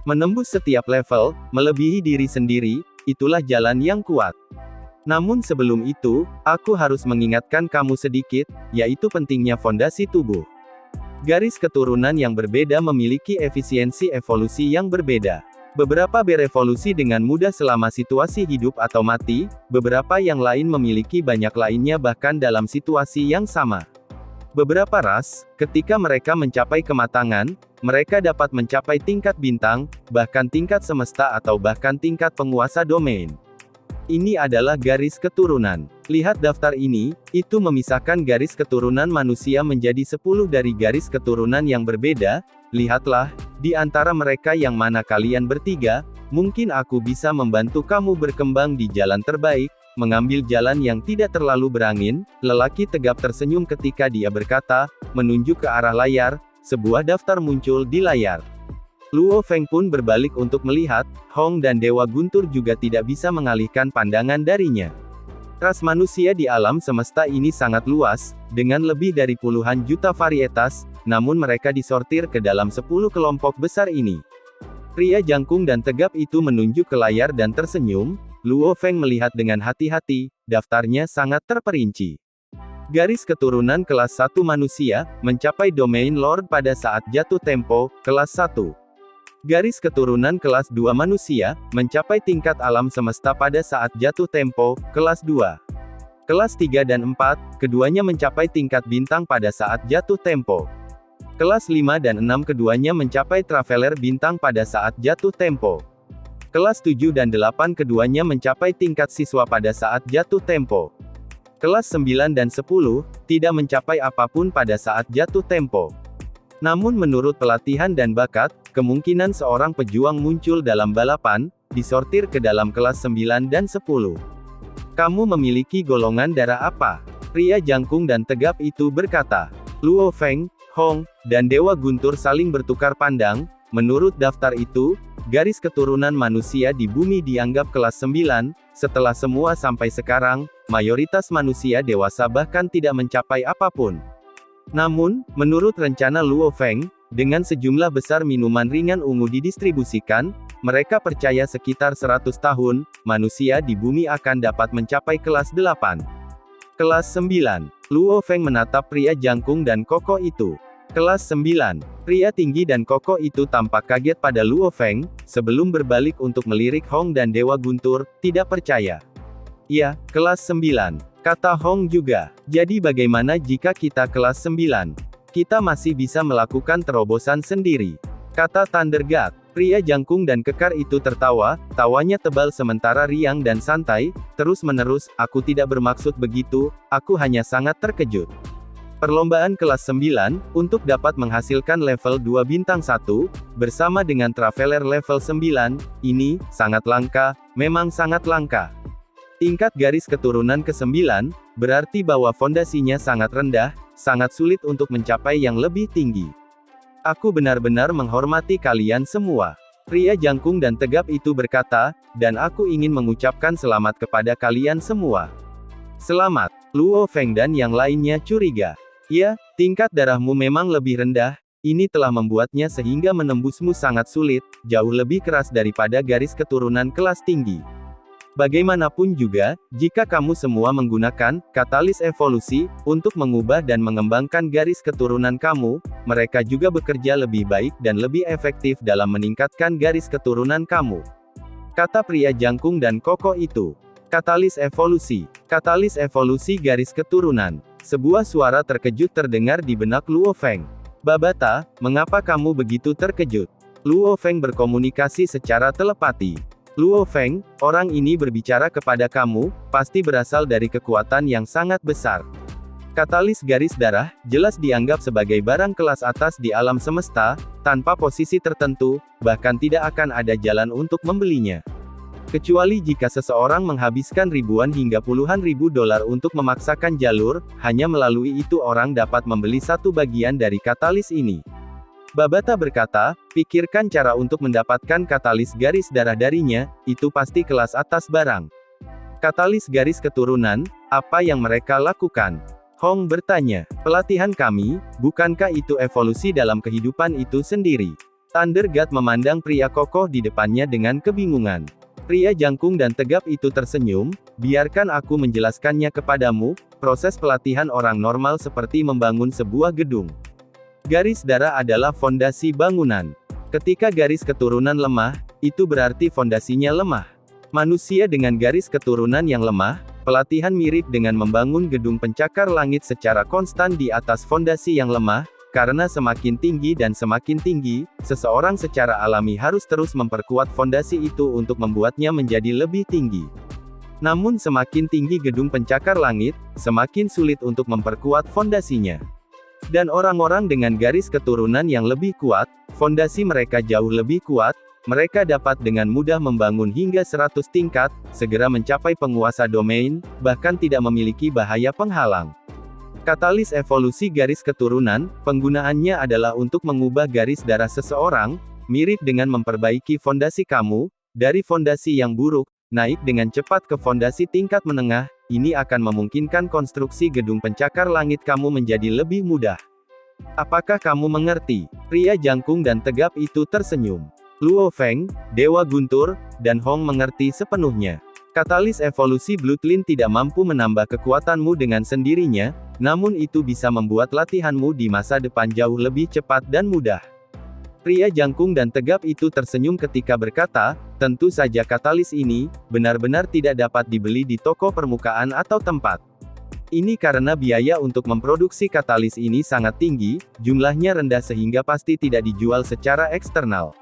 Menembus setiap level, melebihi diri sendiri, itulah jalan yang kuat. Namun sebelum itu, aku harus mengingatkan kamu sedikit, yaitu pentingnya fondasi tubuh. Garis keturunan yang berbeda memiliki efisiensi evolusi yang berbeda. Beberapa berevolusi dengan mudah selama situasi hidup atau mati, beberapa yang lain memiliki banyak lainnya bahkan dalam situasi yang sama. Beberapa ras, ketika mereka mencapai kematangan, mereka dapat mencapai tingkat bintang, bahkan tingkat semesta atau bahkan tingkat penguasa domain. Ini adalah garis keturunan. Lihat daftar ini, itu memisahkan garis keturunan manusia menjadi 10 dari garis keturunan yang berbeda. Lihatlah, di antara mereka yang mana kalian bertiga, mungkin aku bisa membantu kamu berkembang di jalan terbaik, mengambil jalan yang tidak terlalu berangin. Lelaki tegap tersenyum ketika dia berkata, menunjuk ke arah layar. Sebuah daftar muncul di layar. Luo Feng pun berbalik untuk melihat, Hong dan Dewa Guntur juga tidak bisa mengalihkan pandangan darinya. Ras manusia di alam semesta ini sangat luas, dengan lebih dari puluhan juta varietas, namun mereka disortir ke dalam 10 kelompok besar ini. Pria jangkung dan tegap itu menunjuk ke layar dan tersenyum. Luo Feng melihat dengan hati-hati, daftarnya sangat terperinci. Garis keturunan kelas 1 manusia, mencapai domain Lord pada saat jatuh tempo, kelas 1. Garis keturunan kelas 2 manusia, mencapai tingkat alam semesta pada saat jatuh tempo, kelas 2. Kelas 3 dan 4, keduanya mencapai tingkat bintang pada saat jatuh tempo. Kelas 5 dan 6 keduanya mencapai traveler bintang pada saat jatuh tempo. Kelas 7 dan 8 keduanya mencapai tingkat siswa pada saat jatuh tempo. Kelas 9 dan 10, tidak mencapai apapun pada saat jatuh tempo. Namun menurut pelatihan dan bakat, kemungkinan seorang pejuang muncul dalam balapan, disortir ke dalam kelas 9 dan 10. Kamu memiliki golongan darah apa? Pria jangkung dan tegap itu berkata. Luo Feng, Hong, dan Dewa Guntur saling bertukar pandang. Menurut daftar itu, garis keturunan manusia di bumi dianggap kelas 9, setelah semua sampai sekarang, mayoritas manusia dewasa bahkan tidak mencapai apapun. Namun, menurut rencana Luo Feng, dengan sejumlah besar minuman ringan ungu didistribusikan, mereka percaya sekitar 100 tahun, manusia di bumi akan dapat mencapai kelas 8. Kelas 9. Luo Feng menatap pria jangkung dan kokoh itu. Kelas 9. Pria tinggi dan kokoh itu tampak kaget pada Luo Feng, sebelum berbalik untuk melirik Hong dan Dewa Guntur, tidak percaya. Ya, kelas 9. Kata Hong juga. Jadi bagaimana jika kita kelas 9? Kita masih bisa melakukan terobosan sendiri. Kata Thunder God. Pria jangkung dan kekar itu tertawa, tawanya tebal sementara riang dan santai, terus-menerus, aku tidak bermaksud begitu, aku hanya sangat terkejut. Perlombaan kelas 9, untuk dapat menghasilkan level 2 bintang 1, bersama dengan Traveler level 9, ini, sangat langka, memang sangat langka. Tingkat garis keturunan ke-9, berarti bahwa fondasinya sangat rendah, sangat sulit untuk mencapai yang lebih tinggi. Aku benar-benar menghormati kalian semua. Pria jangkung dan tegap itu berkata, dan aku ingin mengucapkan selamat kepada kalian semua. Selamat. Luo Feng dan yang lainnya curiga. Ya, tingkat darahmu memang lebih rendah, ini telah membuatnya sehingga menembusmu sangat sulit, jauh lebih keras daripada garis keturunan kelas tinggi. Bagaimanapun juga, jika kamu semua menggunakan katalis evolusi untuk mengubah dan mengembangkan garis keturunan kamu, mereka juga bekerja lebih baik dan lebih efektif dalam meningkatkan garis keturunan kamu. Kata pria jangkung dan kokoh itu. Katalis evolusi. Katalis evolusi garis keturunan. Sebuah suara terkejut terdengar di benak Luo Feng. Babata, mengapa kamu begitu terkejut? Luo Feng berkomunikasi secara telepati. Luo Feng, orang ini berbicara kepada kamu, pasti berasal dari kekuatan yang sangat besar. Katalis garis darah, jelas dianggap sebagai barang kelas atas di alam semesta, tanpa posisi tertentu, bahkan tidak akan ada jalan untuk membelinya. Kecuali jika seseorang menghabiskan ribuan hingga puluhan ribu dolar untuk memaksakan jalur, hanya melalui itu orang dapat membeli satu bagian dari katalis ini. Babata berkata, pikirkan cara untuk mendapatkan katalis garis darah darinya, itu pasti kelas atas barang. Katalis garis keturunan, apa yang mereka lakukan? Hong bertanya, pelatihan kami, bukankah itu evolusi dalam kehidupan itu sendiri? Thunder God memandang pria kokoh di depannya dengan kebingungan. Pria jangkung dan tegap itu tersenyum, biarkan aku menjelaskannya kepadamu, proses pelatihan orang normal seperti membangun sebuah gedung. Garis darah adalah fondasi bangunan. Ketika garis keturunan lemah, itu berarti fondasinya lemah. Manusia dengan garis keturunan yang lemah, pelatihan mirip dengan membangun gedung pencakar langit secara konstan di atas fondasi yang lemah, karena semakin tinggi dan semakin tinggi, seseorang secara alami harus terus memperkuat fondasi itu untuk membuatnya menjadi lebih tinggi. Namun semakin tinggi gedung pencakar langit, semakin sulit untuk memperkuat fondasinya. Dan orang-orang dengan garis keturunan yang lebih kuat, fondasi mereka jauh lebih kuat, mereka dapat dengan mudah membangun hingga 100 tingkat, segera mencapai penguasa domain, bahkan tidak memiliki bahaya penghalang. Katalis evolusi garis keturunan, penggunaannya adalah untuk mengubah garis darah seseorang, mirip dengan memperbaiki fondasi kamu, dari fondasi yang buruk, naik dengan cepat ke fondasi tingkat menengah, ini akan memungkinkan konstruksi gedung pencakar langit kamu menjadi lebih mudah. Apakah kamu mengerti? Pria jangkung dan tegap itu tersenyum. Luo Feng, Dewa Guntur, dan Hong mengerti sepenuhnya. Katalis evolusi Bloodline tidak mampu menambah kekuatanmu dengan sendirinya, namun itu bisa membuat latihanmu di masa depan jauh lebih cepat dan mudah. Pria jangkung dan tegap itu tersenyum ketika berkata, tentu saja katalis ini, benar-benar tidak dapat dibeli di toko permukaan atau tempat. Ini karena biaya untuk memproduksi katalis ini sangat tinggi, jumlahnya rendah sehingga pasti tidak dijual secara eksternal.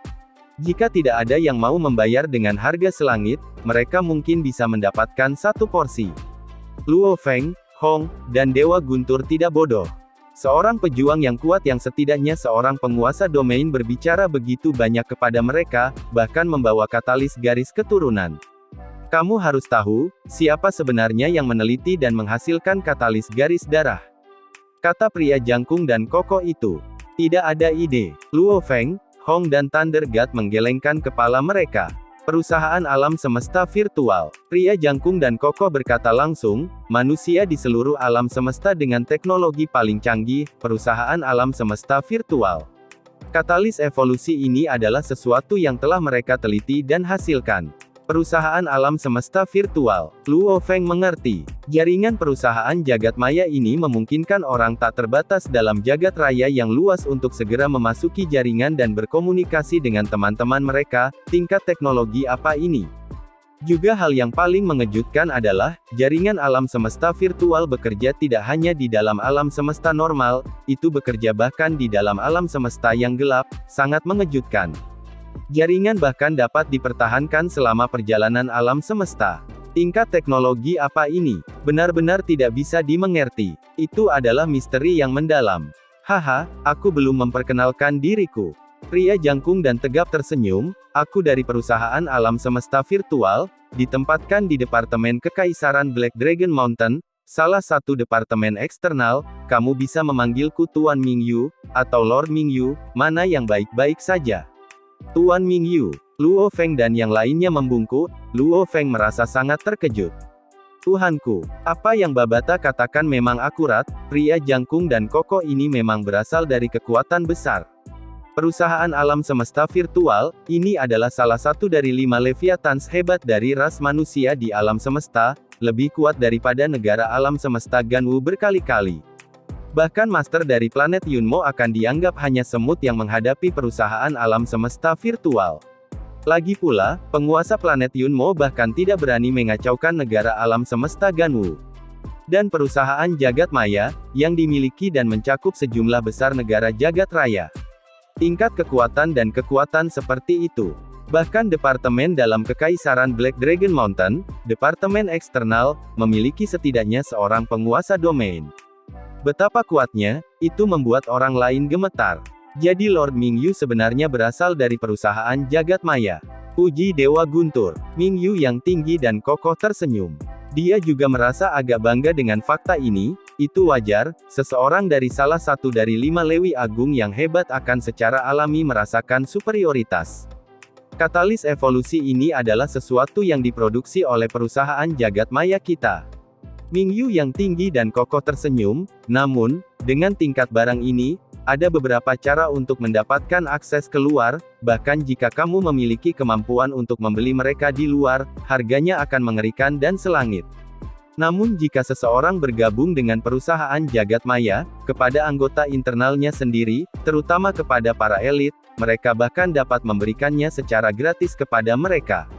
Jika tidak ada yang mau membayar dengan harga selangit, mereka mungkin bisa mendapatkan satu porsi. Luo Feng, Hong, dan Dewa Guntur tidak bodoh. Seorang pejuang yang kuat yang setidaknya seorang penguasa domain berbicara begitu banyak kepada mereka, bahkan membawa katalis garis keturunan. Kamu harus tahu, siapa sebenarnya yang meneliti dan menghasilkan katalis garis darah. Kata pria jangkung dan kokoh itu. Tidak ada ide. Luo Feng, Hong dan Thunder God menggelengkan kepala mereka. Perusahaan alam semesta virtual. Pria jangkung dan kokoh berkata langsung, manusia di seluruh alam semesta dengan teknologi paling canggih, perusahaan alam semesta virtual. Katalis evolusi ini adalah sesuatu yang telah mereka teliti dan hasilkan. Perusahaan alam semesta virtual. Luo Feng mengerti. Jaringan perusahaan jagat maya ini memungkinkan orang tak terbatas dalam jagat raya yang luas untuk segera memasuki jaringan dan berkomunikasi dengan teman-teman mereka. Tingkat teknologi apa ini? Juga hal yang paling mengejutkan adalah, jaringan alam semesta virtual bekerja tidak hanya di dalam alam semesta normal, itu bekerja bahkan di dalam alam semesta yang gelap, sangat mengejutkan. Jaringan bahkan dapat dipertahankan selama perjalanan alam semesta. Tingkat teknologi apa ini? Benar-benar tidak bisa dimengerti. Itu adalah misteri yang mendalam. Haha, aku belum memperkenalkan diriku. Pria jangkung dan tegap tersenyum, aku dari perusahaan alam semesta virtual, ditempatkan di Departemen Kekaisaran Black Dragon Mountain, salah satu departemen eksternal, kamu bisa memanggilku Tuan Mingyu, atau Lord Mingyu, mana yang baik-baik saja. Tuan Mingyu, Luo Feng dan yang lainnya membungkuk. Luo Feng merasa sangat terkejut. Tuhanku, apa yang Babata katakan memang akurat, pria jangkung dan kokoh ini memang berasal dari kekuatan besar. Perusahaan alam semesta virtual, ini adalah salah satu dari 5 Leviathans hebat dari ras manusia di alam semesta, lebih kuat daripada negara alam semesta Ganwu berkali-kali. Bahkan master dari planet Yunmo akan dianggap hanya semut yang menghadapi perusahaan alam semesta virtual. Lagi pula, penguasa planet Yunmo bahkan tidak berani mengacaukan negara alam semesta Ganwu. Dan perusahaan jagat maya, yang dimiliki dan mencakup sejumlah besar negara jagat raya. Tingkat kekuatan dan kekuatan seperti itu. Bahkan departemen dalam Kekaisaran Black Dragon Mountain, departemen eksternal, memiliki setidaknya seorang penguasa domain. Betapa kuatnya, itu membuat orang lain gemetar. Jadi Lord Mingyu sebenarnya berasal dari perusahaan jagat maya. Puji Dewa Guntur. Mingyu yang tinggi dan kokoh tersenyum. Dia juga merasa agak bangga dengan fakta ini, itu wajar, seseorang dari salah satu dari 5 Lewi Agung yang hebat akan secara alami merasakan superioritas. Katalis evolusi ini adalah sesuatu yang diproduksi oleh perusahaan jagat maya kita. Mingyu yang tinggi dan kokoh tersenyum, namun, dengan tingkat barang ini, ada beberapa cara untuk mendapatkan akses keluar, bahkan jika kamu memiliki kemampuan untuk membeli mereka di luar, harganya akan mengerikan dan selangit. Namun jika seseorang bergabung dengan perusahaan jagat maya, kepada anggota internalnya sendiri, terutama kepada para elit, mereka bahkan dapat memberikannya secara gratis kepada mereka.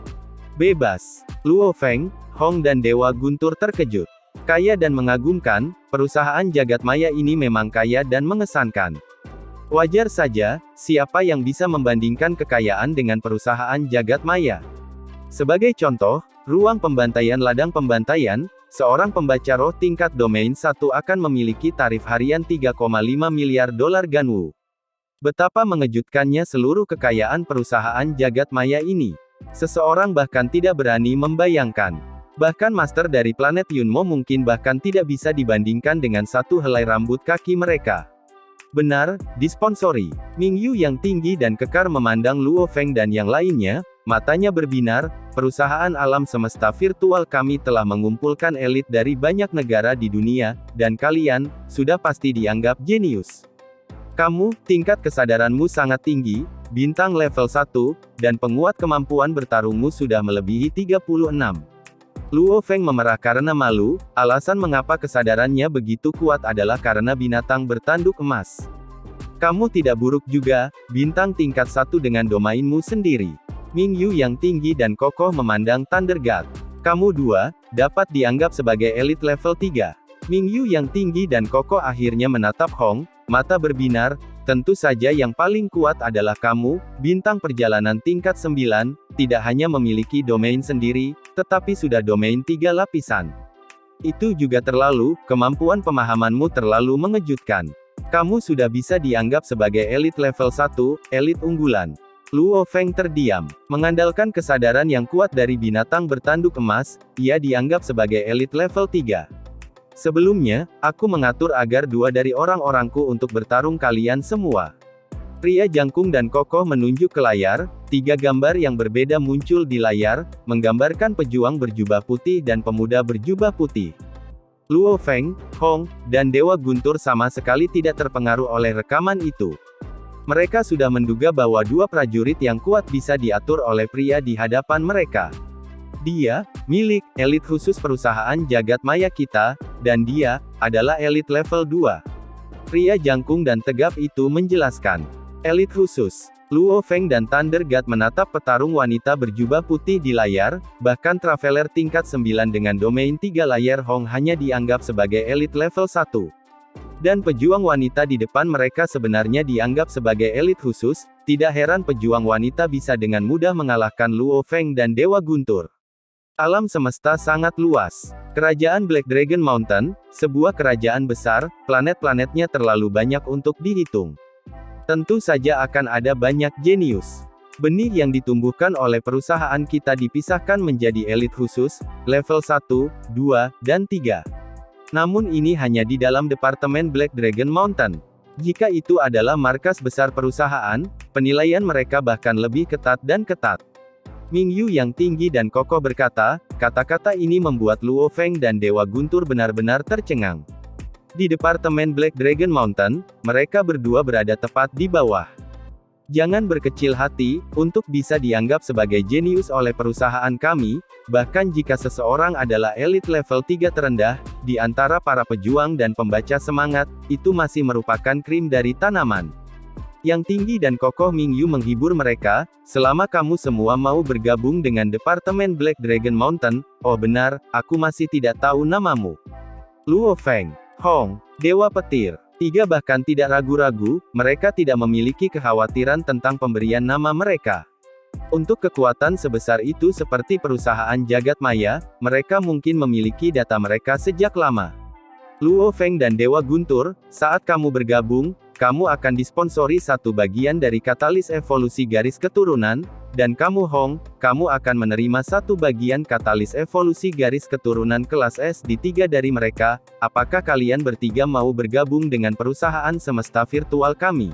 Bebas. Luo Feng, Hong dan Dewa Guntur terkejut. Kaya dan mengagumkan, perusahaan jagat maya ini memang kaya dan mengesankan. Wajar saja, siapa yang bisa membandingkan kekayaan dengan perusahaan jagat maya? Sebagai contoh, ruang pembantaian ladang pembantaian, seorang pembaca roh tingkat domain 1 akan memiliki tarif harian 3,5 miliar dolar Ganwu. Betapa mengejutkannya seluruh kekayaan perusahaan jagat maya ini. Seseorang bahkan tidak berani membayangkan. Bahkan master dari planet Yunmo mungkin bahkan tidak bisa dibandingkan dengan satu helai rambut kaki mereka. Benar, disponsori. Mingyu yang tinggi dan kekar memandang Luo Feng dan yang lainnya, matanya berbinar, perusahaan alam semesta virtual kami telah mengumpulkan elit dari banyak negara di dunia, dan kalian, sudah pasti dianggap jenius. Kamu, tingkat kesadaranmu sangat tinggi, bintang level 1, dan penguat kemampuan bertarungmu sudah melebihi 36. Luo Feng memerah karena malu, alasan mengapa kesadarannya begitu kuat adalah karena binatang bertanduk emas. Kamu tidak buruk juga, bintang tingkat 1 dengan domainmu sendiri. Mingyu yang tinggi dan kokoh memandang Thunder God. Kamu dua, dapat dianggap sebagai elit level 3. Mingyu yang tinggi dan kokoh akhirnya menatap Hong, mata berbinar, tentu saja yang paling kuat adalah kamu, bintang perjalanan tingkat 9, tidak hanya memiliki domain sendiri, tetapi sudah domain 3 lapisan. Itu juga terlalu, kemampuan pemahamanmu terlalu mengejutkan. Kamu sudah bisa dianggap sebagai elit level 1, elit unggulan. Luo Feng terdiam. Mengandalkan kesadaran yang kuat dari binatang bertanduk emas, ia dianggap sebagai elit level 3. Sebelumnya, aku mengatur agar 2 dari orang-orangku untuk bertarung kalian semua. Pria jangkung dan kokoh menunjuk ke layar, 3 gambar yang berbeda muncul di layar, menggambarkan pejuang berjubah putih dan pemuda berjubah putih. Luo Feng, Hong, dan Dewa Guntur sama sekali tidak terpengaruh oleh rekaman itu. Mereka sudah menduga bahwa 2 prajurit yang kuat bisa diatur oleh pria di hadapan mereka. Dia, milik, elit khusus perusahaan jagat maya kita, dan dia, adalah elit level 2. Pria jangkung dan tegap itu menjelaskan. Elit khusus. Luo Feng dan Thunder God menatap petarung wanita berjubah putih di layar, bahkan traveler tingkat 9 dengan domain 3 layar Hong hanya dianggap sebagai elit level 1. Dan pejuang wanita di depan mereka sebenarnya dianggap sebagai elit khusus, tidak heran pejuang wanita bisa dengan mudah mengalahkan Luo Feng dan Dewa Guntur. Alam semesta sangat luas. Kerajaan Black Dragon Mountain, sebuah kerajaan besar, planet-planetnya terlalu banyak untuk dihitung. Tentu saja akan ada banyak jenius. Benih yang ditumbuhkan oleh perusahaan kita dipisahkan menjadi elit khusus, level 1, 2, dan 3. Namun ini hanya di dalam departemen Black Dragon Mountain. Jika itu adalah markas besar perusahaan, penilaian mereka bahkan lebih ketat dan ketat. Mingyu yang tinggi dan kokoh berkata, kata-kata ini membuat Luo Feng dan Dewa Guntur benar-benar tercengang. Di departemen Black Dragon Mountain, mereka berdua berada tepat di bawah. Jangan berkecil hati, untuk bisa dianggap sebagai jenius oleh perusahaan kami, bahkan jika seseorang adalah elit level 3 terendah, di antara para pejuang dan pembaca semangat, itu masih merupakan krim dari tanaman. Yang tinggi dan kokoh Mingyu menghibur mereka, selama kamu semua mau bergabung dengan departemen Black Dragon Mountain, oh benar, aku masih tidak tahu namamu. Luo Feng, Hong, Dewa Petir. 3 bahkan tidak ragu-ragu, mereka tidak memiliki kekhawatiran tentang pemberian nama mereka. Untuk kekuatan sebesar itu seperti perusahaan jagat maya, mereka mungkin memiliki data mereka sejak lama. Luo Feng dan Dewa Guntur, saat kamu bergabung, kamu akan disponsori 1 bagian dari katalis evolusi garis keturunan, dan kamu Hong, kamu akan menerima 1 bagian katalis evolusi garis keturunan kelas S di 3 dari mereka. Apakah kalian bertiga mau bergabung dengan perusahaan semesta virtual kami?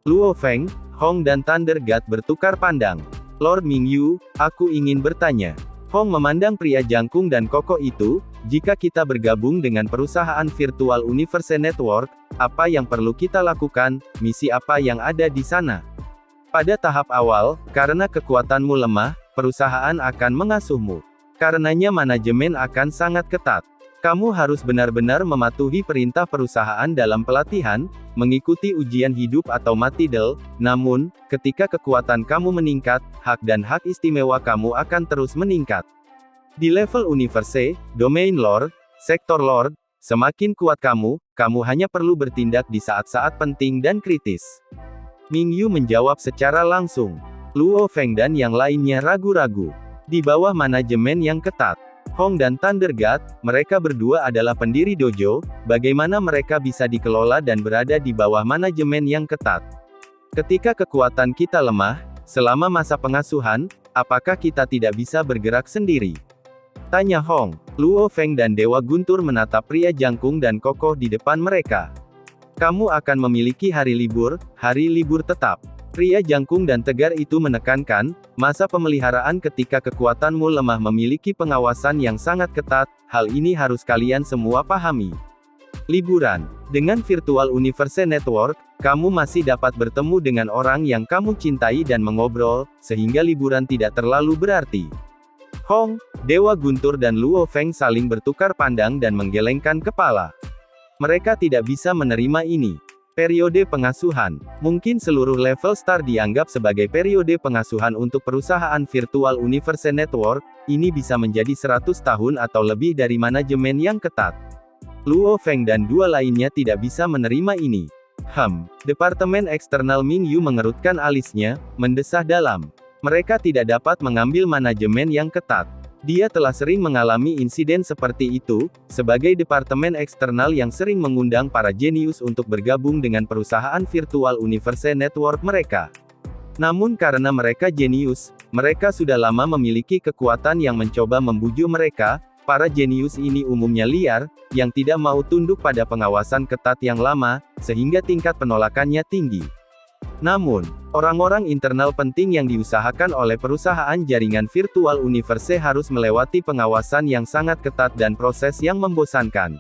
Luo Feng, Hong dan Thunder God bertukar pandang. Lord Mingyu, aku ingin bertanya. Hong memandang pria jangkung dan kokoh itu, jika kita bergabung dengan perusahaan virtual Universe Network, apa yang perlu kita lakukan, misi apa yang ada di sana? Pada tahap awal, karena kekuatanmu lemah, perusahaan akan mengasuhmu. Karenanya manajemen akan sangat ketat. Kamu harus benar-benar mematuhi perintah perusahaan dalam pelatihan, mengikuti ujian hidup atau mati del, namun, ketika kekuatan kamu meningkat, hak dan hak istimewa kamu akan terus meningkat. Di level Universe, Domain Lord, Sektor Lord, semakin kuat kamu hanya perlu bertindak di saat-saat penting dan kritis. Mingyu menjawab secara langsung. Luo Feng dan yang lainnya ragu-ragu. Di bawah manajemen yang ketat. Hong dan Thunder God, mereka berdua adalah pendiri dojo, bagaimana mereka bisa dikelola dan berada di bawah manajemen yang ketat. Ketika kekuatan kita lemah, selama masa pengasuhan, apakah kita tidak bisa bergerak sendiri? Tanya Hong. Luo Feng dan Dewa Guntur menatap pria jangkung dan kokoh di depan mereka. Kamu akan memiliki hari libur tetap. Pria jangkung dan tegar itu menekankan, masa pemeliharaan ketika kekuatanmu lemah memiliki pengawasan yang sangat ketat, hal ini harus kalian semua pahami. Liburan. Dengan Virtual Universe Network, kamu masih dapat bertemu dengan orang yang kamu cintai dan mengobrol, sehingga liburan tidak terlalu berarti. Hong, Dewa Guntur dan Luo Feng saling bertukar pandang dan menggelengkan kepala. Mereka tidak bisa menerima ini. Periode pengasuhan. Mungkin seluruh level star dianggap sebagai periode pengasuhan untuk perusahaan Virtual Universe Network, ini bisa menjadi 100 tahun atau lebih dari manajemen yang ketat. Luo Feng dan dua lainnya tidak bisa menerima ini. Departemen Eksternal Ming Yu mengerutkan alisnya, mendesah dalam. Mereka tidak dapat mengambil manajemen yang ketat. Dia telah sering mengalami insiden seperti itu, sebagai departemen eksternal yang sering mengundang para jenius untuk bergabung dengan perusahaan Virtual Universe Network mereka. Namun karena mereka jenius, mereka sudah lama memiliki kekuatan yang mencoba membujuk mereka. Para jenius ini umumnya liar, yang tidak mau tunduk pada pengawasan ketat yang lama, sehingga tingkat penolakannya tinggi. Namun, orang-orang internal penting yang diusahakan oleh perusahaan jaringan Virtual Universe harus melewati pengawasan yang sangat ketat dan proses yang membosankan.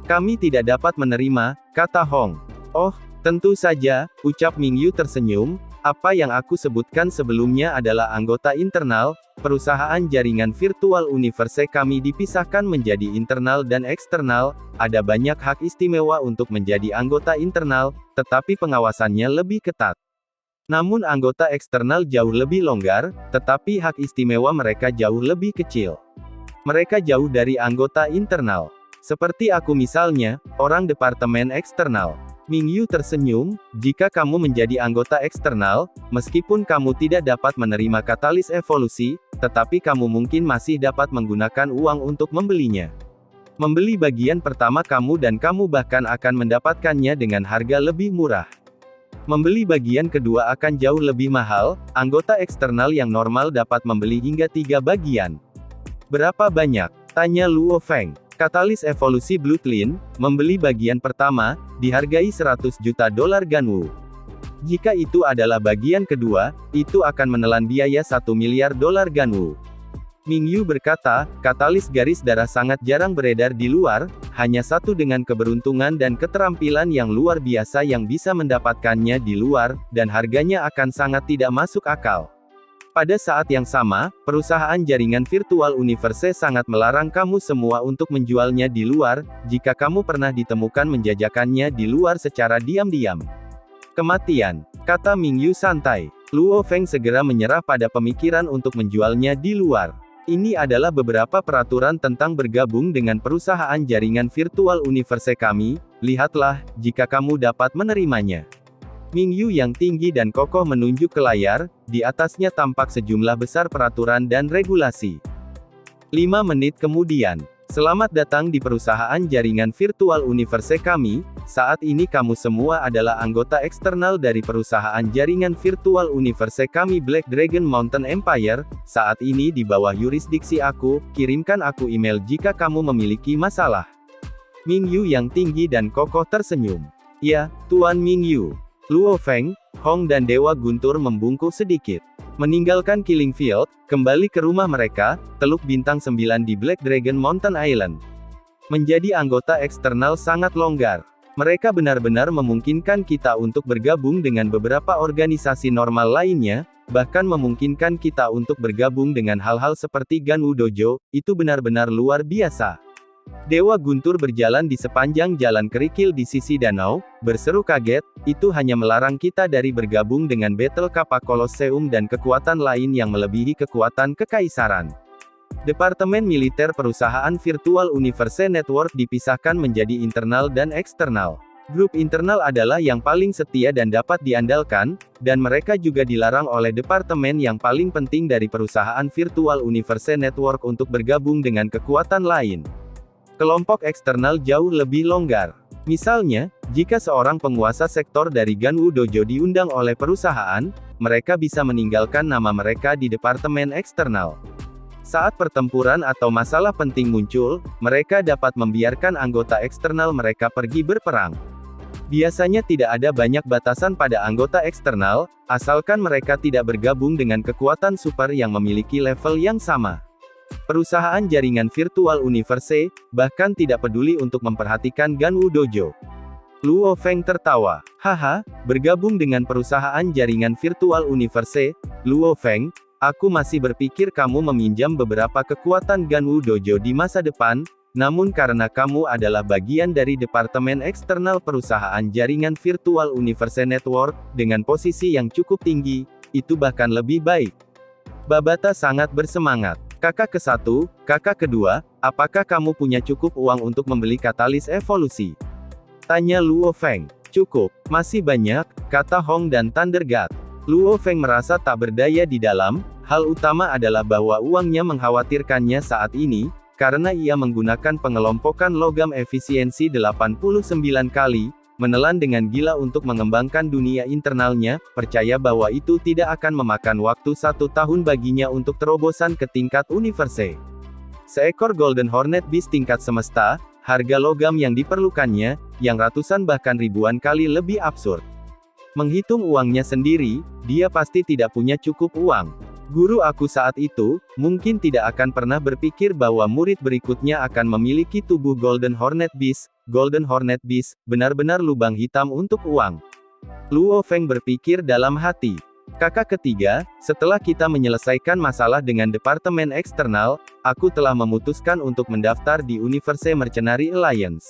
Kami tidak dapat menerima, kata Hong. Oh, tentu saja, ucap Ming Yu tersenyum, apa yang aku sebutkan sebelumnya adalah anggota internal, perusahaan jaringan Virtual Universe kami dipisahkan menjadi internal dan eksternal, ada banyak hak istimewa untuk menjadi anggota internal, tetapi pengawasannya lebih ketat. Namun anggota eksternal jauh lebih longgar, tetapi hak istimewa mereka jauh lebih kecil. Mereka jauh dari anggota internal. Seperti aku misalnya, orang departemen eksternal. Ming Yu tersenyum, jika kamu menjadi anggota eksternal, meskipun kamu tidak dapat menerima katalis evolusi, tetapi kamu mungkin masih dapat menggunakan uang untuk membelinya. Membeli bagian pertama kamu dan kamu bahkan akan mendapatkannya dengan harga lebih murah. Membeli bagian kedua akan jauh lebih mahal, anggota eksternal yang normal dapat membeli hingga 3 bagian. Berapa banyak? Tanya Luo Feng. Katalis evolusi Bloodline, membeli bagian pertama, dihargai 100 juta dolar Ganwu. Jika itu adalah bagian kedua, itu akan menelan biaya 1 miliar dolar Ganwu. Ming Yu berkata, katalis garis darah sangat jarang beredar di luar, hanya satu dengan keberuntungan dan keterampilan yang luar biasa yang bisa mendapatkannya di luar, dan harganya akan sangat tidak masuk akal. Pada saat yang sama, perusahaan jaringan Virtual Universe sangat melarang kamu semua untuk menjualnya di luar, jika kamu pernah ditemukan menjajakannya di luar secara diam-diam. Kematian, kata Ming Yu santai. Luo Feng segera menyerah pada pemikiran untuk menjualnya di luar. Ini adalah beberapa peraturan tentang bergabung dengan perusahaan jaringan Virtual Universe kami, lihatlah, jika kamu dapat menerimanya. Ming Yu yang tinggi dan kokoh menunjuk ke layar, di atasnya tampak sejumlah besar peraturan dan regulasi. 5 menit kemudian. Selamat datang di perusahaan jaringan Virtual Universe kami, saat ini kamu semua adalah anggota eksternal dari perusahaan jaringan Virtual Universe kami Black Dragon Mountain Empire, saat ini di bawah yurisdiksi aku, kirimkan aku email jika kamu memiliki masalah. Ming Yu yang tinggi dan kokoh tersenyum. Ya, Tuan Ming Yu. Luo Feng, Hong dan Dewa Guntur membungkuk sedikit. Meninggalkan Killing Field, kembali ke rumah mereka, Teluk Bintang 9 di Black Dragon Mountain Island. Menjadi anggota eksternal sangat longgar. Mereka benar-benar memungkinkan kita untuk bergabung dengan beberapa organisasi normal lainnya, bahkan memungkinkan kita untuk bergabung dengan hal-hal seperti Ganwu Dojo, itu benar-benar luar biasa. Dewa Guntur berjalan di sepanjang jalan kerikil di sisi danau, berseru kaget, itu hanya melarang kita dari bergabung dengan Battle Kappa Colosseum dan kekuatan lain yang melebihi kekuatan kekaisaran. Departemen Militer Perusahaan Virtual Universe Network dipisahkan menjadi internal dan eksternal. Grup internal adalah yang paling setia dan dapat diandalkan, dan mereka juga dilarang oleh departemen yang paling penting dari perusahaan Virtual Universe Network untuk bergabung dengan kekuatan lain. Kelompok eksternal jauh lebih longgar. Misalnya, jika seorang penguasa sektor dari Ganwu Dojo diundang oleh perusahaan, mereka bisa meninggalkan nama mereka di departemen eksternal. Saat pertempuran atau masalah penting muncul, mereka dapat membiarkan anggota eksternal mereka pergi berperang. Biasanya tidak ada banyak batasan pada anggota eksternal, asalkan mereka tidak bergabung dengan kekuatan super yang memiliki level yang sama. Perusahaan jaringan Virtual Universe bahkan tidak peduli untuk memperhatikan Ganwu Dojo. Luo Feng tertawa. Haha, bergabung dengan perusahaan jaringan Virtual Universe, Luo Feng, aku masih berpikir kamu meminjam beberapa kekuatan Ganwu Dojo di masa depan, namun karena kamu adalah bagian dari departemen eksternal perusahaan jaringan Virtual Universe Network, dengan posisi yang cukup tinggi, itu bahkan lebih baik. Babata sangat bersemangat. Kakak ke-1, kakak kedua, apakah kamu punya cukup uang untuk membeli katalis evolusi? Tanya Luo Feng. Cukup, masih banyak, kata Hong dan Thunder God. Luo Feng merasa tak berdaya di dalam, hal utama adalah bahwa uangnya mengkhawatirkannya saat ini, karena ia menggunakan pengelompokan logam efisiensi 89 kali, menelan dengan gila untuk mengembangkan dunia internalnya, percaya bahwa itu tidak akan memakan waktu 1 tahun baginya untuk terobosan ke tingkat universe. Seekor Golden Hornet Beast tingkat semesta, harga logam yang diperlukannya, yang ratusan bahkan ribuan kali lebih absurd. Menghitung uangnya sendiri, dia pasti tidak punya cukup uang. Guru aku saat itu, mungkin tidak akan pernah berpikir bahwa murid berikutnya akan memiliki tubuh Golden Hornet Beast. Golden Hornet Beast, benar-benar lubang hitam untuk uang. Luo Feng berpikir dalam hati. Kakak ketiga, setelah kita menyelesaikan masalah dengan departemen eksternal, aku telah memutuskan untuk mendaftar di Universe Mercenary Alliance.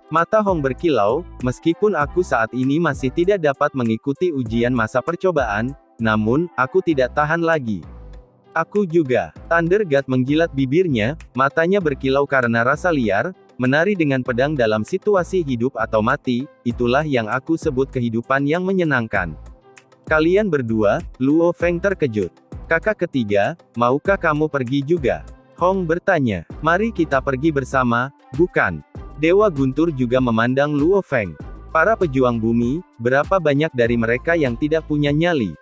Mata Hong berkilau, meskipun aku saat ini masih tidak dapat mengikuti ujian masa percobaan, namun, aku tidak tahan lagi. Aku juga. Thunder God menggilat bibirnya, matanya berkilau karena rasa liar, menari dengan pedang dalam situasi hidup atau mati, itulah yang aku sebut kehidupan yang menyenangkan. Kalian berdua, Luo Feng terkejut. Kakak ketiga, maukah kamu pergi juga? Hong bertanya. Mari kita pergi bersama, bukan? Dewa Guntur juga memandang Luo Feng. Para pejuang bumi, berapa banyak dari mereka yang tidak punya nyali?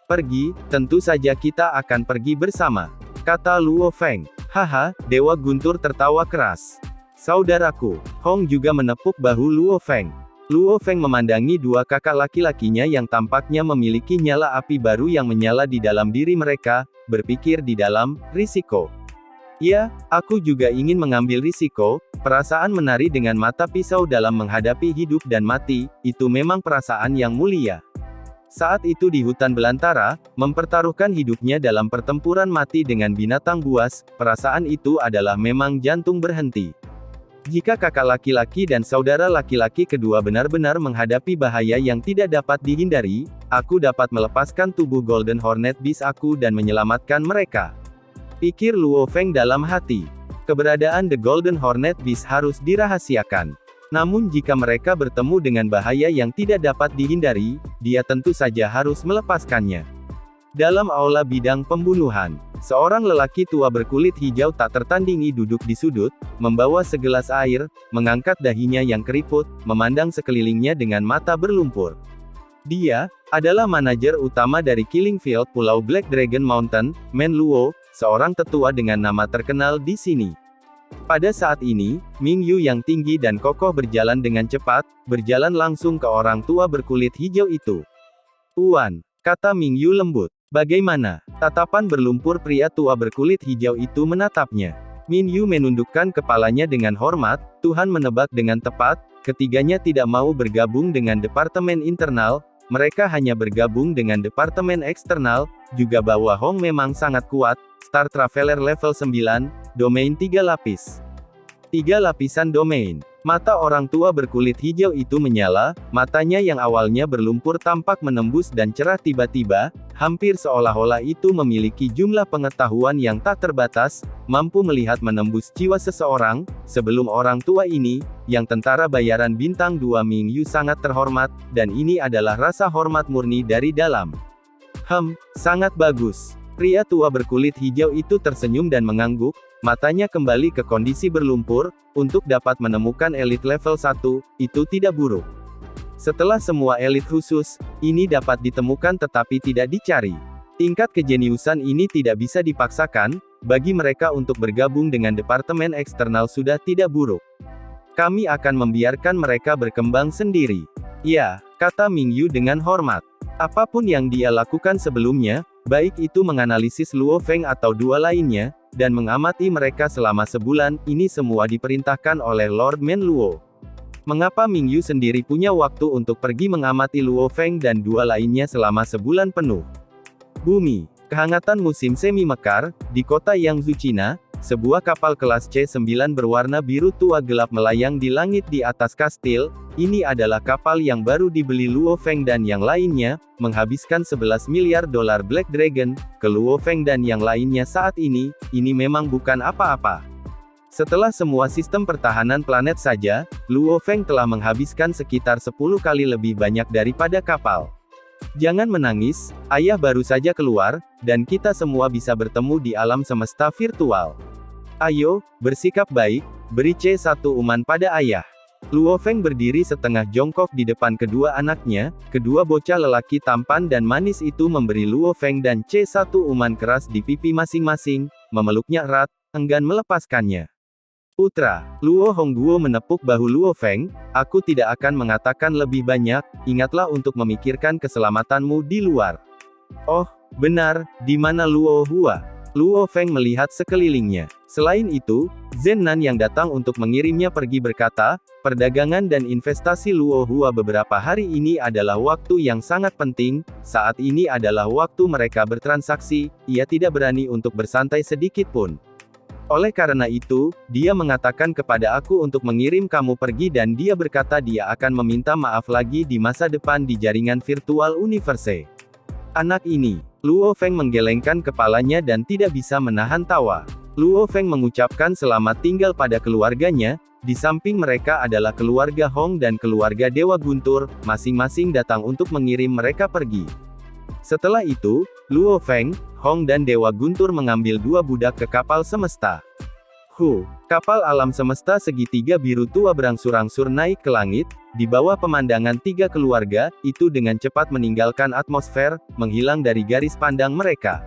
Pergi, tentu saja kita akan pergi bersama, kata Luo Feng. Haha, Dewa Guntur tertawa keras. Saudaraku, Hong juga menepuk bahu Luo Feng. Luo Feng memandangi dua kakak laki-lakinya yang tampaknya memiliki nyala api baru yang menyala di dalam diri mereka, berpikir di dalam, risiko. Ya, aku juga ingin mengambil risiko, perasaan menari dengan mata pisau dalam menghadapi hidup dan mati, itu memang perasaan yang mulia. Saat itu di hutan belantara, mempertaruhkan hidupnya dalam pertempuran mati dengan binatang buas, perasaan itu adalah memang jantung berhenti. Jika kakak laki-laki dan saudara laki-laki kedua benar-benar menghadapi bahaya yang tidak dapat dihindari, aku dapat melepaskan tubuh Golden Hornet Beast aku dan menyelamatkan mereka. Pikir Luo Feng dalam hati. Keberadaan The Golden Hornet Beast harus dirahasiakan. Namun jika mereka bertemu dengan bahaya yang tidak dapat dihindari, dia tentu saja harus melepaskannya. Dalam aula bidang pembunuhan, seorang lelaki tua berkulit hijau tak tertandingi duduk di sudut, membawa segelas air, mengangkat dahinya yang keriput, memandang sekelilingnya dengan mata berlumpur. Dia adalah manajer utama dari Killing Field Pulau Black Dragon Mountain, Men Luo, seorang tetua dengan nama terkenal di sini. Pada saat ini, Ming Yu yang tinggi dan kokoh berjalan dengan cepat, berjalan langsung ke orang tua berkulit hijau itu. Tuan, kata Ming Yu lembut. Bagaimana? Tatapan berlumpur pria tua berkulit hijau itu menatapnya. Ming Yu menundukkan kepalanya dengan hormat, Tuhan menebak dengan tepat, ketiganya tidak mau bergabung dengan departemen internal, mereka hanya bergabung dengan departemen eksternal, juga bahwa Hong memang sangat kuat, Star Traveler level 9, domain 3 lapis. 3 lapisan domain. Mata orang tua berkulit hijau itu menyala, matanya yang awalnya berlumpur tampak menembus dan cerah tiba-tiba, hampir seolah-olah itu memiliki jumlah pengetahuan yang tak terbatas, mampu melihat menembus jiwa seseorang. Sebelum orang tua ini, yang tentara bayaran bintang 2 Ming Yu sangat terhormat, dan ini adalah rasa hormat murni dari dalam. Sangat bagus. Pria tua berkulit hijau itu tersenyum dan mengangguk, matanya kembali ke kondisi berlumpur. Untuk dapat menemukan elit level 1, itu tidak buruk. Setelah semua elit khusus, ini dapat ditemukan tetapi tidak dicari. Tingkat kejeniusan ini tidak bisa dipaksakan, bagi mereka untuk bergabung dengan departemen eksternal sudah tidak buruk. Kami akan membiarkan mereka berkembang sendiri. Ya, kata Ming Yu dengan hormat. Apapun yang dia lakukan sebelumnya, baik itu menganalisis Luo Feng atau dua lainnya, dan mengamati mereka selama sebulan, ini semua diperintahkan oleh Lord Men Luo. Mengapa Ming Yu sendiri punya waktu untuk pergi mengamati Luo Feng dan dua lainnya selama sebulan penuh? Bumi. Kehangatan musim semi mekar, di kota Yangzhou, Cina, sebuah kapal kelas C9 berwarna biru tua gelap melayang di langit di atas kastil. Ini adalah kapal yang baru dibeli Luo Feng dan yang lainnya, menghabiskan 11 miliar dolar Black Dragon, ke Luo Feng dan yang lainnya saat ini memang bukan apa-apa. Setelah semua sistem pertahanan planet saja, Luo Feng telah menghabiskan sekitar 10 kali lebih banyak daripada kapal. Jangan menangis, ayah baru saja keluar, dan kita semua bisa bertemu di alam semesta virtual. Ayo, bersikap baik, beri C1 uman pada ayah. Luo Feng berdiri setengah jongkok di depan kedua anaknya, kedua bocah lelaki tampan dan manis itu memberi Luo Feng dan C1 uman keras di pipi masing-masing, memeluknya erat, enggan melepaskannya. Putra, Luo Hongguo menepuk bahu Luo Feng, aku tidak akan mengatakan lebih banyak, ingatlah untuk memikirkan keselamatanmu di luar. Oh, benar, di mana Luo Hua? Luo Feng melihat sekelilingnya. Selain itu, Zhen Nan yang datang untuk mengirimnya pergi berkata, perdagangan dan investasi Luo Hua beberapa hari ini adalah waktu yang sangat penting, saat ini adalah waktu mereka bertransaksi, ia tidak berani untuk bersantai sedikit pun. Oleh karena itu, dia mengatakan kepada aku untuk mengirim kamu pergi dan dia berkata dia akan meminta maaf lagi di masa depan di jaringan virtual universe. Anak ini, Luo Feng menggelengkan kepalanya dan tidak bisa menahan tawa. Luo Feng mengucapkan selamat tinggal pada keluarganya, di samping mereka adalah keluarga Hong dan keluarga Dewa Guntur, masing-masing datang untuk mengirim mereka pergi. Setelah itu, Luo Feng, Hong dan Dewa Guntur mengambil dua budak ke kapal semesta. Kapal alam semesta segitiga biru tua berangsur-angsur naik ke langit, di bawah pemandangan tiga keluarga, itu dengan cepat meninggalkan atmosfer, menghilang dari garis pandang mereka.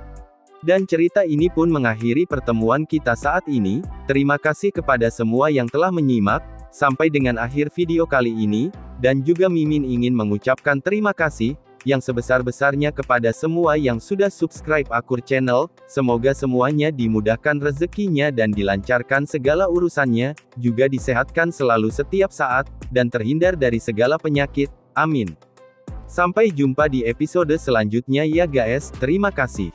Dan cerita ini pun mengakhiri pertemuan kita saat ini. Terima kasih kepada semua yang telah menyimak, sampai dengan akhir video kali ini, dan juga Mimin ingin mengucapkan terima kasih yang sebesar-besarnya kepada semua yang sudah subscribe Akur Channel, semoga semuanya dimudahkan rezekinya dan dilancarkan segala urusannya, juga disehatkan selalu setiap saat, dan terhindar dari segala penyakit, amin. Sampai jumpa di episode selanjutnya ya guys, terima kasih.